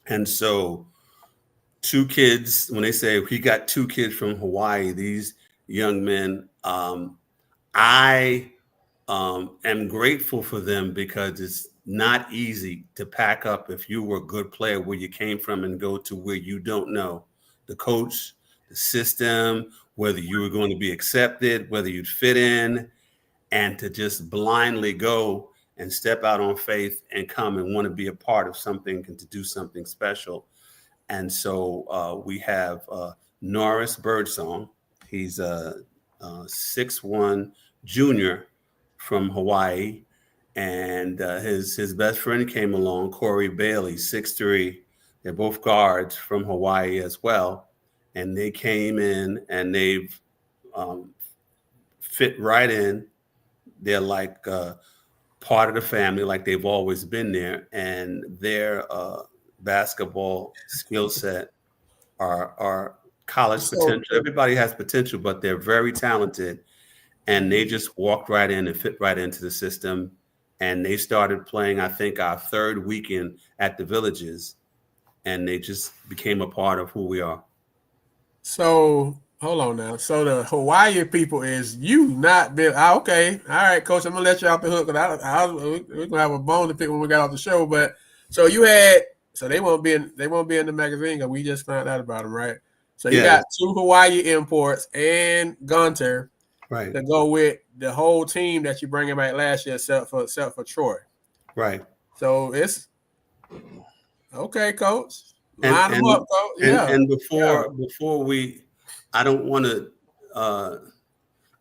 And so 2 kids, when they say he got 2 kids from Hawaii, these young men, I am grateful for them, because it's not easy to pack up if you were a good player where you came from and go to where you don't know the coach, the system, whether you were going to be accepted, whether you'd fit in, and to just blindly go and step out on faith and come and want to be a part of something and to do something special. And so we have Norris Birdsong. He's a 6'1" junior from Hawaii. And his best friend came along, Corey Bailey, 6'3". They're both guards from Hawaii as well. And they came in and they've fit right in. They're like part of the family, like they've always been there. And their basketball skill set are college potential. Everybody has potential, but they're very talented. And they just walked right in and fit right into the system. And they started playing, I think, our 3rd weekend at the Villages. And they just became a part of who we are. So, hold on now. So the Hawaii people is you not been okay. All right, Coach, I'm going to let you off the hook. We're going to have a bone to pick when we got off the show. But so you had So they won't be in the magazine because we just found out about them, right? So you Yeah. got 2 Hawaii imports and Gunter Right. to go with the whole team that you bringing back last year, except for Troy. Right. So it's okay, coach. And Line them up, coach. Yeah. and before we, I don't want to.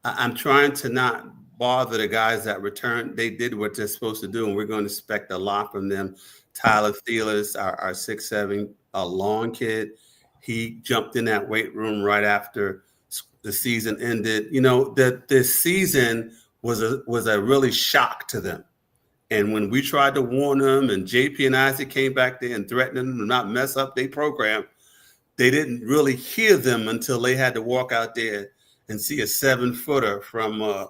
I'm trying to not bother the guys that return. They did what they're supposed to do, and we're going to expect a lot from them. Tyler Thielis, our 6'7" long kid, he jumped in that weight room right after the season ended. You know, that this season was a really shock to them. And when we tried to warn them, and JP and Isaac came back there and threatened them to not mess up their program, they didn't really hear them until they had to walk out there and see a 7-footer from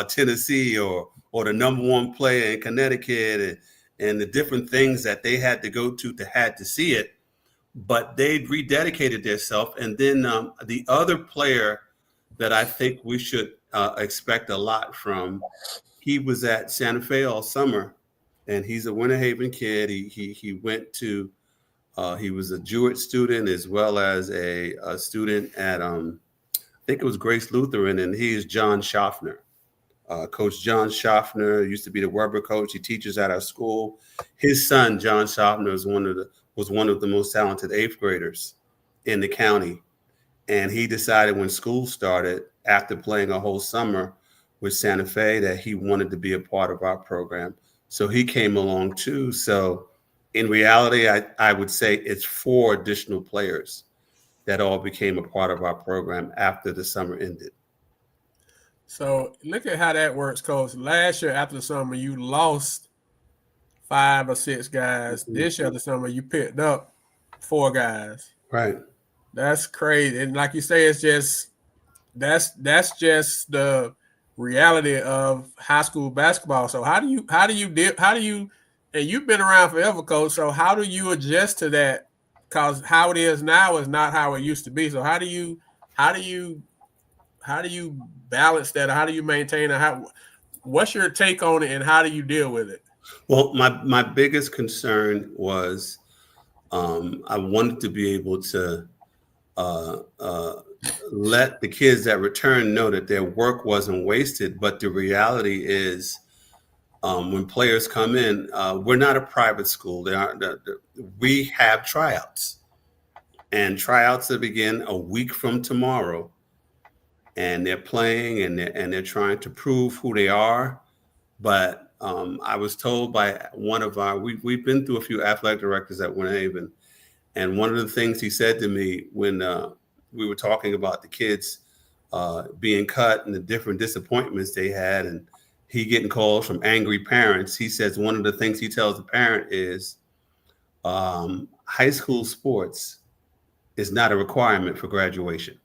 Tennessee or the number 1 player in Connecticut and the different things that they had to go to had to see it. But they rededicated themselves. And then the other player that I think we should expect a lot from, he was at Santa Fe all summer, and he's a Winter Haven kid. He went to he was a Jewett student as well as a student at I think it was Grace Lutheran, and he is John Schaffner. Coach John Schaffner used to be the Weber coach. He teaches at our school. His son, John Schaffner, was one of the most talented 8th graders in the county. And he decided when school started, after playing a whole summer with Santa Fe, that he wanted to be a part of our program. So he came along too. So in reality, I would say it's 4 additional players that all became a part of our program after the summer ended. So look at how that works, Coach. Last year after the summer, you lost 5 or 6 guys. This year after the summer, you picked up 4 guys. Right. That's crazy. And like you say, it's just that's just the reality of high school basketball. So how do you and you've been around forever, Coach. So how do you adjust to that? Because how it is now is not how it used to be. So how do you balance that? Or how do you maintain it? What's your take on it, and how do you deal with it? Well, my biggest concern was I wanted to be able to let the kids that return know that their work wasn't wasted. But the reality is, when players come in, we're not a private school. We have tryouts, and tryouts that begin a week from tomorrow. And they're playing, and they're trying to prove who they are. But I was told by one of we've been through a few athletic directors at Winter Haven, and one of the things he said to me when we were talking about the kids being cut and the different disappointments they had, and he getting calls from angry parents, he says one of the things he tells the parent is high school sports is not a requirement for graduation.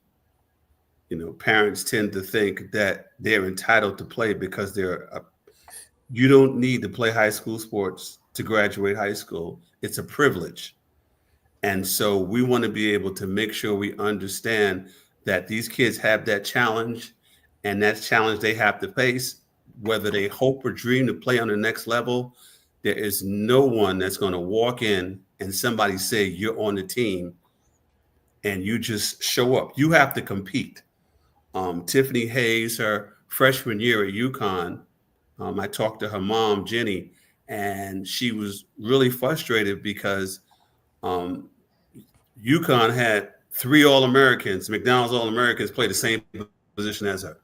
You know, parents tend to think that they're entitled to play because you don't need to play high school sports to graduate high school. It's a privilege. And so we want to be able to make sure we understand that these kids have that challenge, and that challenge they have to face, whether they hope or dream to play on the next level. There is no one that's going to walk in and somebody say you're on the team and you just show up. You have to compete. Tiffany Hayes, her freshman year at UConn, I talked to her mom, Jenny, and she was really frustrated because UConn had 3 All-Americans, McDonald's All-Americans, play the same position as her.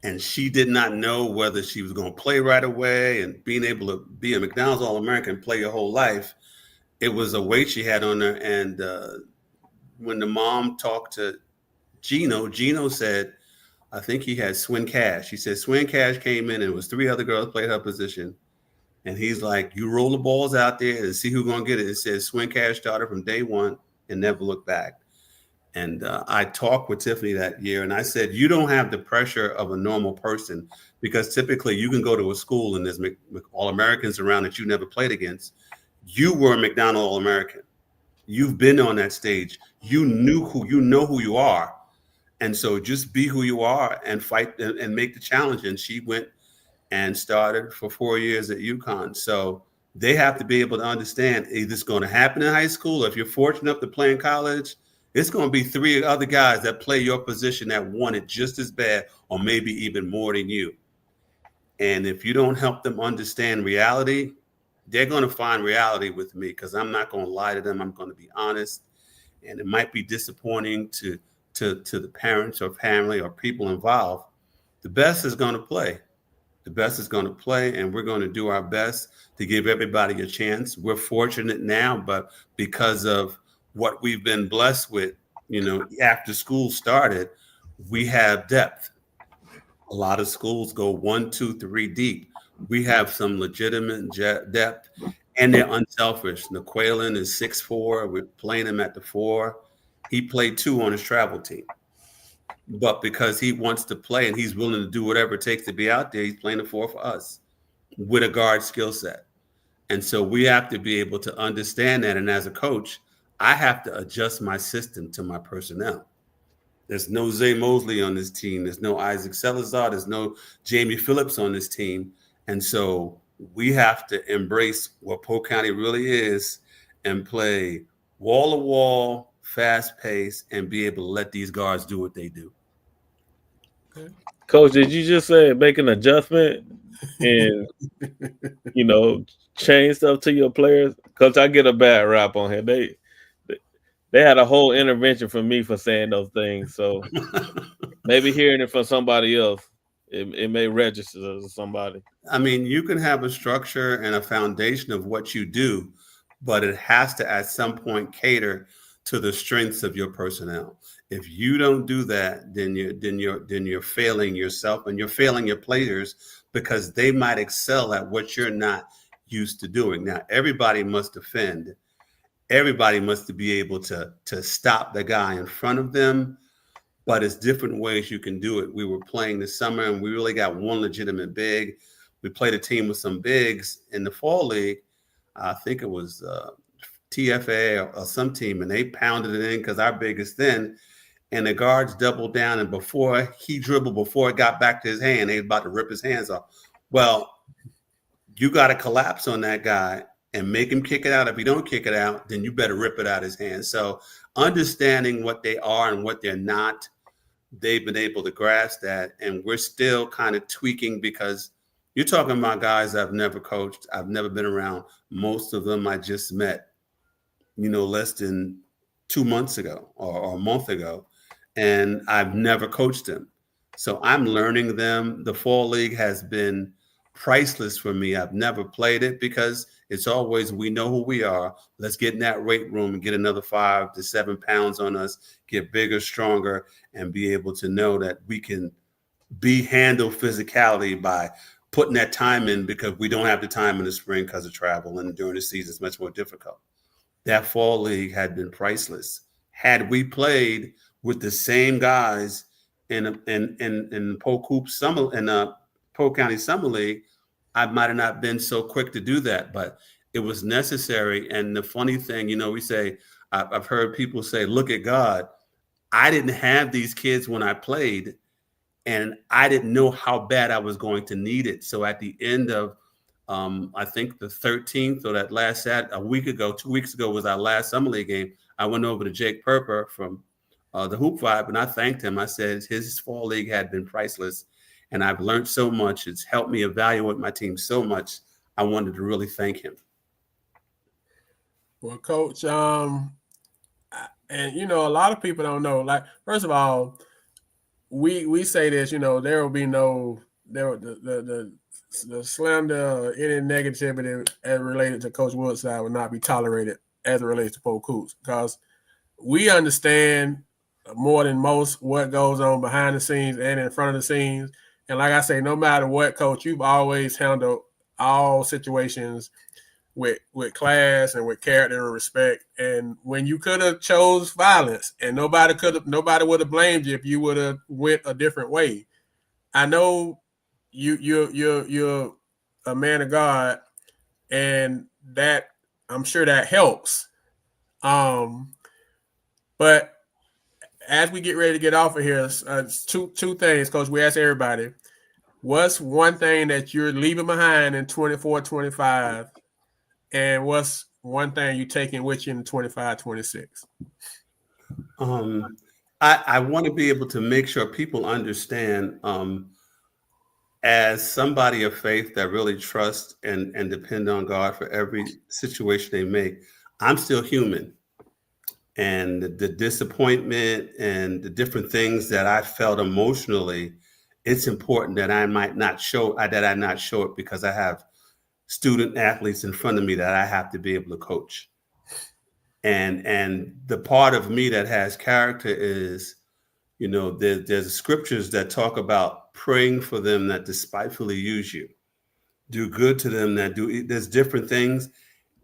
And she did not know whether she was going to play right away, and being able to be a McDonald's All-American, play your whole life, it was a weight she had on her. And when the mom talked to Gino said, I think he had Swin Cash. He said Swin Cash came in and it was 3 other girls played her position. And he's like, you roll the balls out there and see who's going to get it. It says Swin Cash started from day 1 and never looked back. And I talked with Tiffany that year, and I said, you don't have the pressure of a normal person, because typically you can go to a school and there's All-Americans around that you never played against. You were a McDonald All-American. You've been on that stage. You know who you are. And so just be who you are and fight and make the challenge. And she went and started for 4 years at UConn. So They have to be able to understand either it's going to happen in high school, or if you're fortunate enough to play in college, it's going to be 3 other guys that play your position that want it just as bad or maybe even more than you. And if you don't help them understand reality, they're going to find reality with me, because I'm not going to lie to them. I'm going to be honest. And it might be disappointing to the parents or family or people involved. The best is going to play. The best is going to play, and we're going to do our best to give everybody a chance. We're fortunate now, but because of what we've been blessed with, after school started, we have depth. A lot of schools go 1, 2, 3 deep. We have some legitimate depth, and they're unselfish. Naqualan is 6'4". We're playing him at the 4. He played 2 on his travel team. But because he wants to play and he's willing to do whatever it takes to be out there, he's playing the 4 for us with a guard skill set. And so we have to be able to understand that. And as a coach, I have to adjust my system to my personnel. There's no Zay Mosley on this team. There's no Isaac Salazar. There's no Jamie Phillips on this team. And so we have to embrace what Polk County really is and play wall-to-wall, fast-paced, and be able to let these guards do what they do. Coach, did you just say make an adjustment and, change stuff to your players? Coach, I get a bad rap on here. They had a whole intervention for me for saying those things. So maybe hearing it from somebody else, it may register to somebody. I mean, you can have a structure and a foundation of what you do, but it has to at some point cater to the strengths of your personnel. If you don't do that, then you're failing yourself, and you're failing your players, because they might excel at what you're not used to doing. Now, everybody must defend. Everybody must be able to stop the guy in front of them, but it's different ways you can do it. We were playing this summer, and we really got one legitimate big. We played a team with some bigs in the fall league. I think it was TFA or some team, and they pounded it in because our big is thin, and the guards doubled down, and before he dribbled, before it got back to his hand, they were about to rip his hands off. Well, you got to collapse on that guy and make him kick it out. If you don't kick it out, then you better rip it out of his hands. So understanding what they are and what they're not, they've been able to grasp that, and we're still kind of tweaking, because you're talking about guys I've never coached, I've never been around. Most of them I just met, less than 2 months ago or a month ago, and I've never coached them. So I'm learning them. The fall league has been priceless for me. I've never played it because it's always, we know who we are. Let's get in that weight room and get another 5 to 7 pounds on us, get bigger, stronger, and be able to know that we can handle physicality by putting that time in, because we don't have the time in the spring because of travel, and during the season it's much more difficult. That fall league had been priceless. Had we played with the same guys in Polk Hoop Summer, in Polk County Summer League, I might have not been so quick to do that, but it was necessary. And the funny thing, we say, I've heard people say, look at God. I didn't have these kids when I played, and I didn't know how bad I was going to need it. So at the end of, I think the 13th, or that last Saturday, 2 weeks ago was our last Summer League game. I went over to Jake Perper from the Hoop Vibe, and I thanked him. I said his fall league had been priceless, and I've learned so much. It's helped me evaluate my team so much. I wanted to really thank him. Well, Coach, and a lot of people don't know. Like, first of all, we say this. There will be no the slander, any negativity as related to Coach Woodside will not be tolerated as it relates to Polk Hoops, because we understand more than most what goes on behind the scenes and in front of the scenes. And like I say, no matter what, Coach, you've always handled all situations with class and with character and respect. And when you could have chose violence, and nobody would have blamed you if you would have went a different way. I know you're a man of God, and that, I'm sure that helps. But as we get ready to get off of here, two things, Coach. We ask everybody, what's one thing that you're leaving behind in 24-25 and what's one thing you taking with you in 25-26? I want to be able to make sure people understand, as somebody of faith that really trusts and depend on God for every situation they make, I'm still human. And the disappointment and the different things that I felt emotionally, it's important that I not show it, because I have student athletes in front of me that I have to be able to coach. And the part of me that has character is, there's scriptures that talk about praying for them that despitefully use you, do good to them that do. There's different things.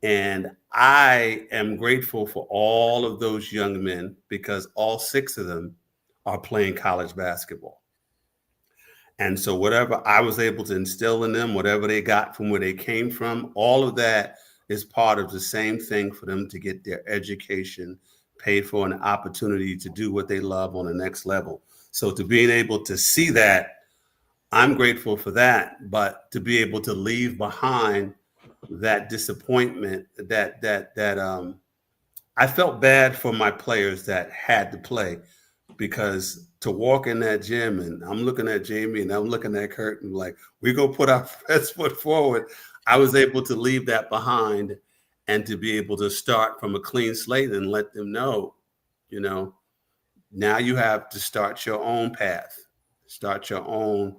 And I am grateful for all of those young men, because all 6 of them are playing college basketball. And so whatever I was able to instill in them, whatever they got from where they came from, all of that is part of the same thing for them to get their education paid for, an opportunity to do what they love on the next level. So to being able to see that, I'm grateful for that. But to be able to leave behind that disappointment, that I felt bad for my players that had to play, because to walk in that gym and I'm looking at Jamie and I'm looking at Kurt and like, we go put our best foot forward. I was able to leave that behind and to be able to start from a clean slate and let them know, now you have to start your own path, start your own,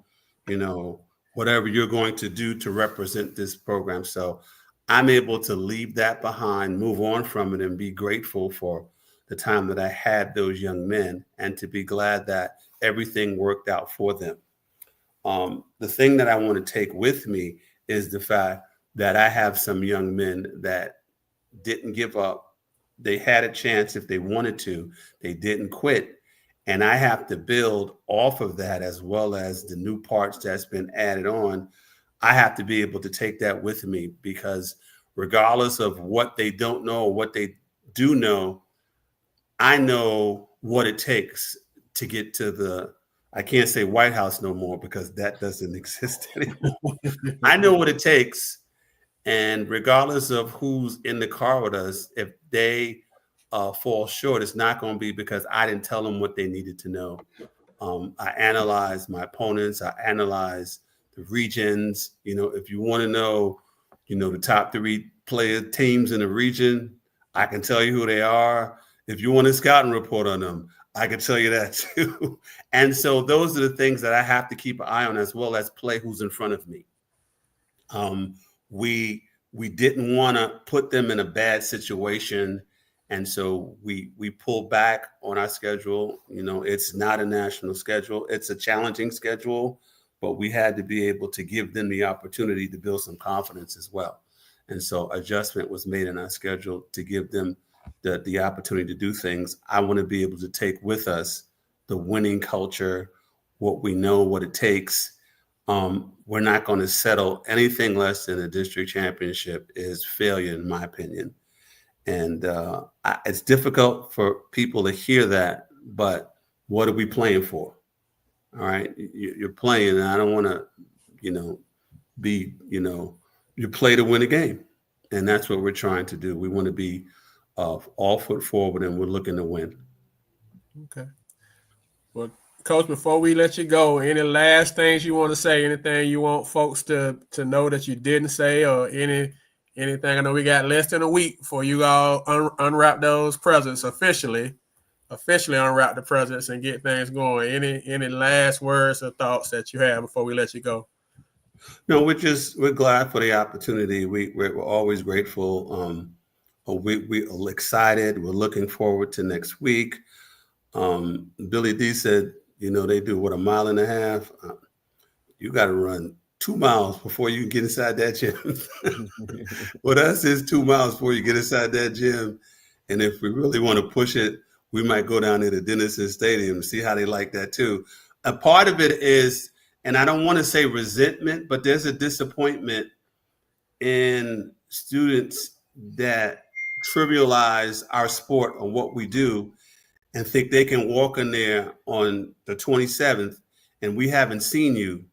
whatever you're going to do to represent this program. So I'm able to leave that behind, move on from it, and be grateful for the time that I had those young men, and to be glad that everything worked out for them. The thing that I want to take with me is the fact that I have some young men that didn't give up. They had a chance if they wanted to. They didn't quit. And I have to build off of that, as well as the new parts that's been added on. I have to be able to take that with me, because regardless of what they don't know or what they do know, I know what it takes to get to I can't say White House no more, because that doesn't exist anymore. I know what it takes. And regardless of who's in the car with us, if they fall short, it's not going to be because I didn't tell them what they needed to know. I analyze my opponents. I analyze the regions. If you want to know, the top 3 player teams in the region, I can tell you who they are. If you want a scouting report on them, I can tell you that too. And so those are the things that I have to keep an eye on, as well as play who's in front of me. We didn't want to put them in a bad situation. And so we pulled back on our schedule. It's not a national schedule. It's a challenging schedule, but we had to be able to give them the opportunity to build some confidence as well. And so adjustment was made in our schedule to give them the opportunity to do things. I want to be able to take with us the winning culture, what we know, what it takes. We're not going to settle anything less than a district championship is failure, in my opinion. And it's difficult for people to hear that, but what are we playing for? All right, you're playing, and I don't want to, you play to win a game, and that's what we're trying to do. We want to be all foot forward, and we're looking to win. Okay. Well, Coach, before we let you go, any last things you want to say? Anything you want folks to know that you didn't say, or anything? I know we got less than a week before you all unwrap those presents officially unwrap the presents and get things going. Any last words or thoughts that you have before we let you go? No, we're glad for the opportunity. We're always grateful. We're excited. We're looking forward to next week. Billy D said, they do what, 1.5 miles? You got to run 2 miles before you get inside that gym. Well, us is 2 miles before you get inside that gym. And if we really want to push it, we might go down to the Denison Stadium and see how they like that too. A part of it is, and I don't want to say resentment, but there's a disappointment in students that trivialize our sport or what we do and think they can walk in there on the 27th and we haven't seen you,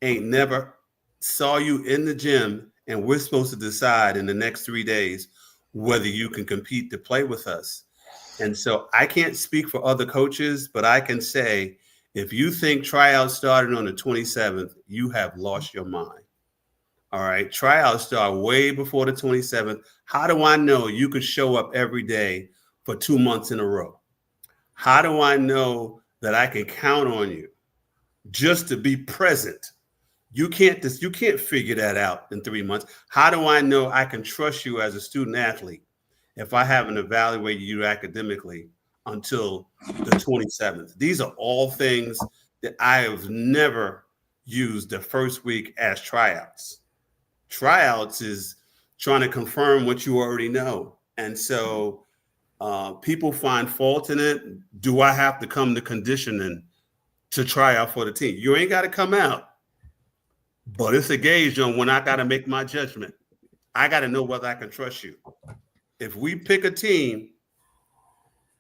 ain't never saw you in the gym, and we're supposed to decide in the next 3 days whether you can compete to play with us. And so I can't speak for other coaches, but I can say if you think tryouts started on the 27th, you have lost your mind. All right. Tryouts start way before the 27th. How do I know you could show up every day for 2 months in a row? How do I know that I can count on you just to be present? You can't figure that out in 3 months. How do I know I can trust you as a student athlete if I haven't evaluated you academically until the 27th? These are all things that I have never used the first week as tryouts. Tryouts is trying to confirm what you already know. And so people find fault in it. Do I have to come to conditioning to try out for the team? You ain't got to come out, but it's a gauge on when I got to make my judgment. I got to know whether I can trust you. If we pick a team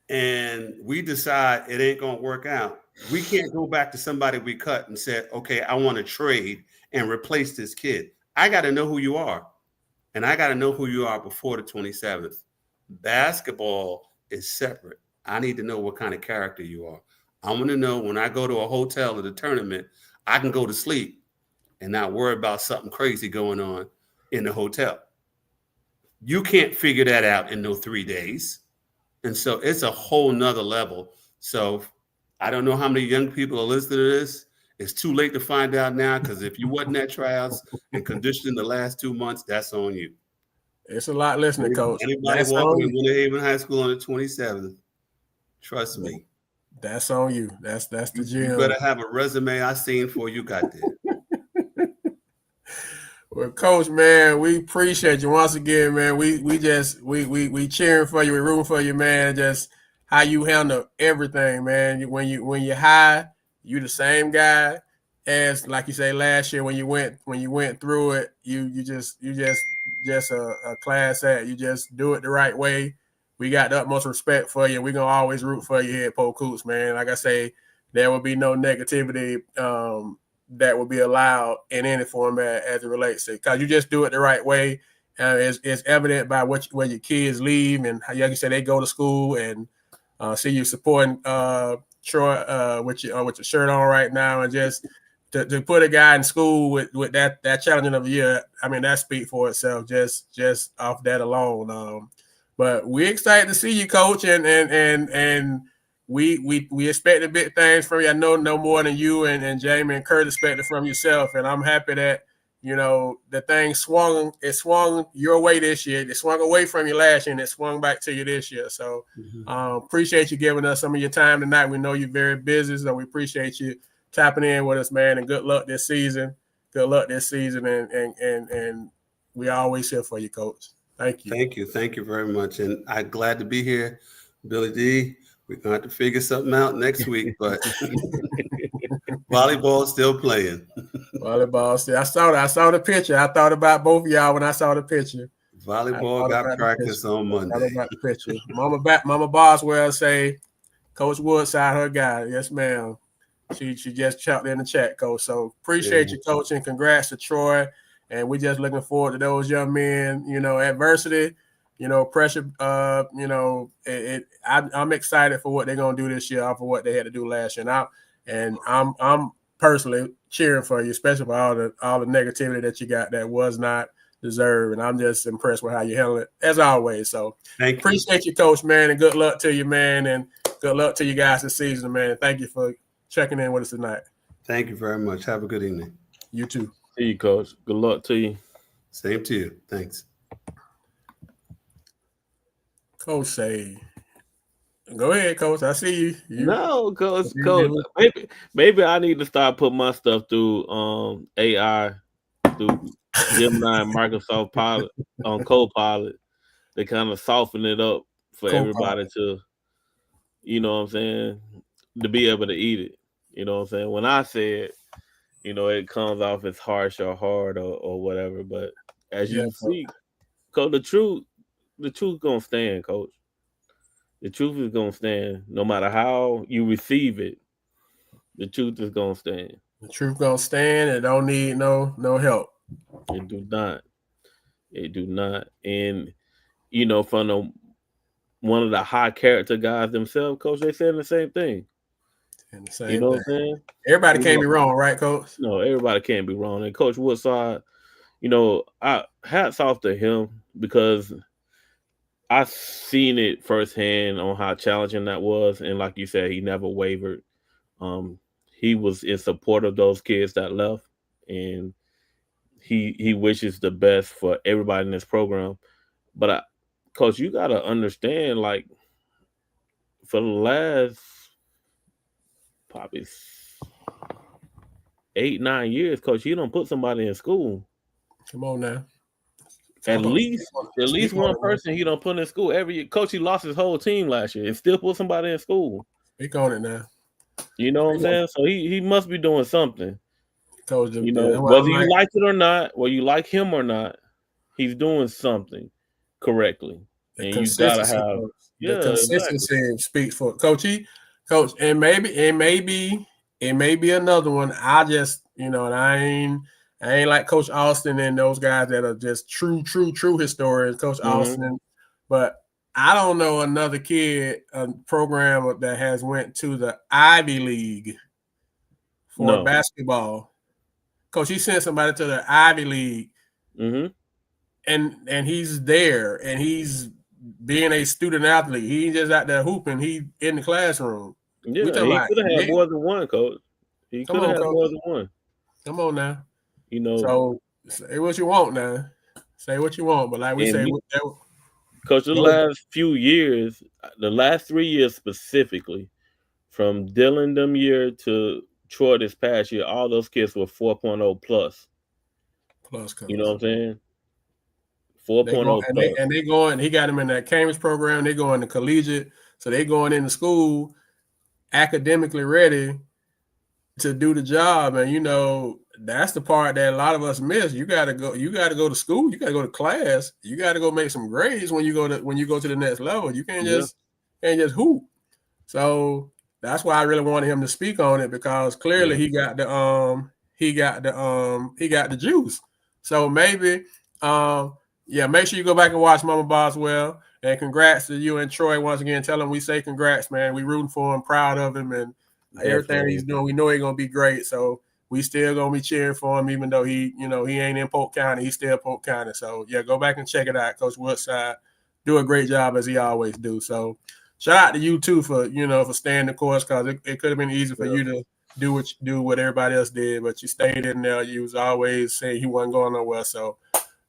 and we decide it ain't going to work out, we can't go back to somebody we cut and say, okay, I want to trade and replace this kid. I got to know who you are, and I got to know who you are before the 27th. Basketball is separate. I need to know what kind of character you are. I want to know when I go to a hotel or the tournament, I can go to sleep and not worry about something crazy going on in the hotel. You can't figure that out in no 3 days. And so it's a whole nother level. So I don't know how many young people are listening to this. It's too late to find out now, because if you wasn't at tryouts and conditioning the last 2 months, that's on you. It's a lot listening, Coach. Anybody walking in Winter Haven High School on the 27th, trust me. That's on you. That's the gym. You better have a resume I seen before you got there. Well, Coach, man, we appreciate you once again, man. We cheering for you, we rooting for you, man. Just how you handle everything, man. When you're high, you the same guy as, like you say, last year when you went through it. You just a class act. You just do it the right way. We got the utmost respect for you. We're gonna always root for you here at Polk Hoops, man. Like I say, there will be no negativity that will be allowed in any format as it relates to, because you just do it the right way. It's evident by where your kids leave and how, like you said, they go to school, and see you supporting Troy with your shirt on right now, and just to put a guy in school with that challenging of a year. I mean, that speaks for itself just off that alone. But we're excited to see you, Coach, and we expect the big things from you. I know no more than you and Jamie and Kurt expected from yourself, and I'm happy that the thing swung your way this year. It swung away from you last year, and it swung back to you this year. So appreciate you giving us some of your time tonight. We know you're very busy, so we appreciate you tapping in with us, man. And good luck this season. And we always here for you, Coach. Thank you. Thank you very much. And I'm glad to be here, Billy D. We're going to have to figure something out next week, but volleyball's still playing. Volleyball still. I saw the picture. I thought about both of y'all when I saw the picture. Volleyball got practice on Monday. I thought about the picture. Mama Boswell say, Coach Woodside, her guy. Yes, ma'am. She just chopped in the chat, Coach. So appreciate you, Coach, and congrats to Troy. And we're just looking forward to those young men, adversity, pressure, I'm excited for what they're going to do this year off of what they had to do last year. And I'm personally cheering for you, especially for all the negativity that you got that was not deserved. And I'm just impressed with how you handle it, as always. So appreciate you, Coach, man, and good luck to you, man, and good luck to you guys this season, man. Thank you for checking in with us tonight. Thank you very much. Have a good evening. You too. See you, Coach. Good luck to you. Same to you. Thanks. Coach say, go ahead, Coach. I see you. No, Coach. Maybe I need to start putting my stuff through AI, through Gemini and Microsoft Pilot on Copilot to kind of soften it up for everybody to, you know what I'm saying, to be able to eat it. You know what I'm saying? When I said, it comes off as harsh or hard or whatever. But as you see, Coach, the truth gonna stand, Coach. The truth is gonna stand. No matter how you receive it, the truth is gonna stand. The truth gonna stand. It don't need no help. It do not. It do not. And from one of the high character guys themselves, coach, they saying the same thing. And the You same know thing. what I'm saying? Everybody can't be wrong, right, Coach? No, everybody can't be wrong. And Coach Woodside, I hats off to him because I seen it firsthand on how challenging that was. And like you said, he never wavered. Um, he was in support of those kids that left, and he wishes the best for everybody in this program. But Coach, you gotta understand, like for the last probably 8-9 years, Coach, you don't put somebody in school. Come on now. At least one person he don't put in school every year. Coach, he lost his whole team last year and still put somebody in school. Speak on it now. You know what I'm saying? So he must be doing something. Coach, whether you like it or not, whether you like him or not, he's doing something correctly. And you gotta have the consistency speaks for Coach. Coach, and maybe it may be another one. I just and I ain't like Coach Austin and those guys that are just true historians, Coach Austin. But I don't know another kid, a program that has went to the Ivy League for basketball. Coach, he sent somebody to the Ivy League, and he's there, and he's being a student athlete. He ain't just out there hooping. He in the classroom. Yeah, he could have had more than one, Coach. He could have had more than one. Come on now. So say what you want now. Say what you want, but like we say, Coach, the last few years, the last 3 years specifically, from Dillon them year to Troy this past year, all those kids were 4.0 plus. Plus, you know what I'm saying? 4.0 plus. And they going. He got them in that Cambridge program. They going to collegiate, so they going into school academically ready to do the job. And that's the part that a lot of us miss. You got to go to school. You got to go to class. You got to go make some grades when you go to the next level. You can't just hoop. So that's why I really wanted him to speak on it, because clearly he got the juice. So maybe make sure you go back and watch Mama Boswell, and congrats to you and Troy once again. Tell him we say congrats, man. We rooting for him, proud of him, and everything he's doing. We know he's gonna be great. So we still gonna be cheering for him, even though he ain't in Polk County. He's still Polk County. So go back and check it out. Coach Woodside do a great job, as he always do. So shout out to you too for staying the course, because it could have been easy for you to do what everybody else did, but you stayed in there. You was always saying he wasn't going nowhere. So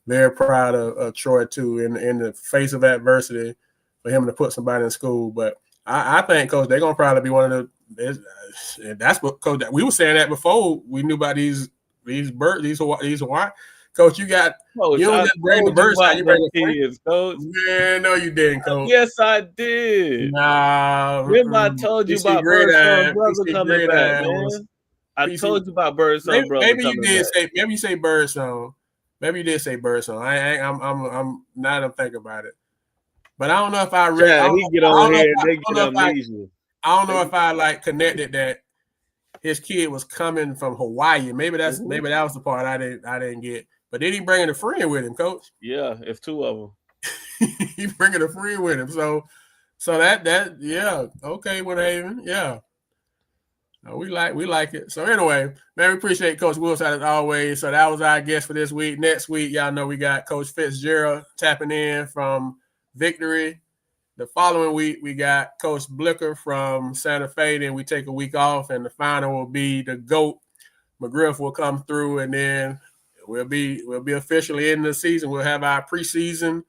very proud of Troy too, in the face of adversity, for him to put somebody in school. But I think, Coach, they're gonna probably be one of the. That's what, Coach. We were saying that before we knew about these Hawaii. Coach, you don't just bring the birds out. You bring the kids, Coach. Man, no, you didn't, Coach. Yes, I did. Nah. Remember I told you about Birdson brother coming back, man. I told you about Birdson brother. Maybe you did say. Maybe you say Birdson. Maybe you did say Birdson. I'm not. I'm thinking about it. But I don't know if I really. Yeah, he get on here and they get amnesia. I don't know if I connected that his kid was coming from Hawaii. Maybe that was the part I didn't get. But then he bringing a friend with him, Coach. Yeah, it's two of them. He bringing a friend with him. So that okay, Woodhaven, yeah. We like it. So anyway, man, we appreciate Coach Woodside as always. So that was our guest for this week. Next week, y'all know we got Coach Fitzgerald tapping in from Victory. The following week, we got Coach Blicker from Santa Fe. Then we take a week off, and the final will be the GOAT. McGriff will come through, and then we'll be officially in the season. We'll have our preseason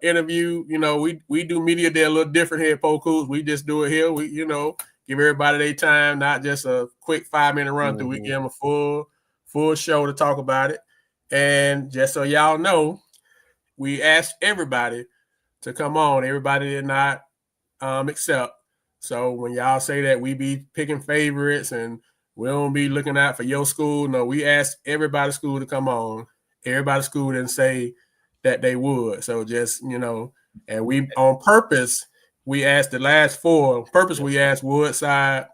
interview. We do media day a little different here at Polk. We just do it here. We give everybody their time, not just a quick 5-minute run through. We give them a full show to talk about it. And just so y'all know, we asked everybody to come on. Everybody did not accept. So when y'all say that we be picking favorites and we don't be looking out for your school, no, we asked everybody's school to come on. Everybody's school didn't say that they would. So just, and we on purpose, we asked the last four. On purpose, we asked Woodside,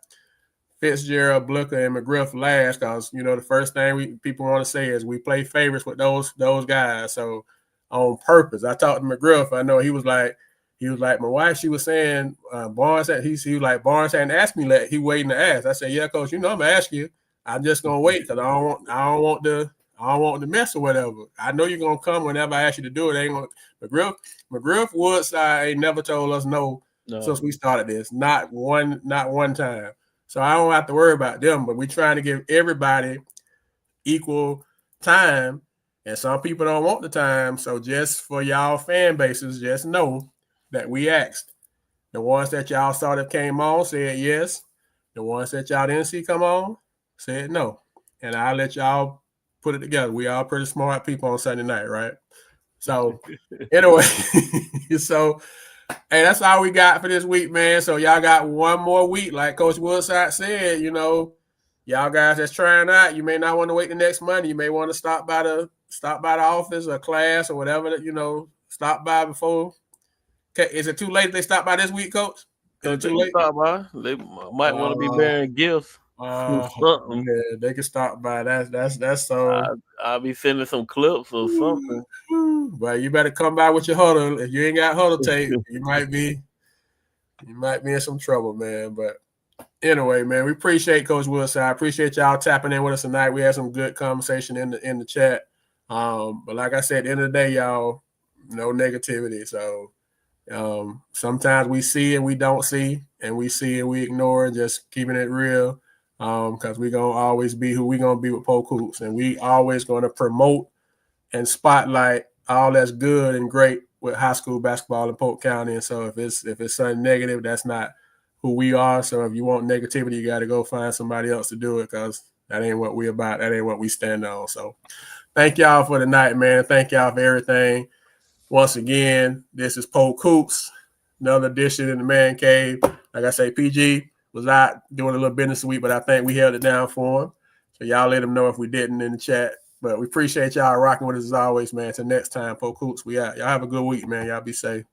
Fitzgerald, Blicker, and McGriff last, because the first thing people want to say is we play favorites with those guys. So on purpose. I talked to McGriff. I know he was like, my wife, she was saying, Barnes, he was like, Barnes hadn't asked me that. He waiting to ask. I said, yeah, coach, I'm gonna ask you. I'm just gonna wait because I don't want to mess or whatever. I know you're gonna come whenever I ask you to do it. Ain't gonna McGriff Woodside ain't never told us no since we started this. Not one time. So I don't have to worry about them, but we're trying to give everybody equal time. And some people don't want the time. So just for y'all fan bases, just know that we asked. The ones that y'all saw that came on said yes. The ones that y'all didn't see come on said no. And I'll let y'all put it together. We all pretty smart people on Sunday night, right? So anyway, so hey, that's all we got for this week, man. So y'all got one more week, like Coach Woodside said. Y'all guys that's trying out, you may not want to wait the next Monday. You may want to stop by the office or class or whatever that stop by before. Okay, is it too late if they stop by this week, Coach? Is it too late? Stop by. They might want to be bearing gifts. Something. Yeah, they can stop by. That's so. I'll be sending some clips or something. Well, you better come by with your huddle. If you ain't got huddle tape, you might be in some trouble, man. But anyway, man, we appreciate Coach Woodside. I appreciate y'all tapping in with us tonight. We had some good conversation in the chat. But like I said, at the end of the day, y'all, no negativity. So sometimes we see and we don't see, and we see and we ignore, just keeping it real. Because we're gonna always be who we're gonna be with Polk Hoops, and we always gonna promote and spotlight all that's good and great with high school basketball in Polk County. And so if it's something negative, that's not who we are. So if you want negativity, you got to go find somebody else to do it, because that ain't what we about. That ain't what we stand on. So thank y'all for the night, man. Thank y'all for everything. Once again, this is Polk Hoops, another edition in the Man Cave. Like I say, PG was out doing a little business a week, but I think we held it down for him. So y'all let him know if we didn't in the chat. But we appreciate y'all rocking with us as always, man. Till next time, Polk Hoops, we out. Y'all have a good week, man. Y'all be safe.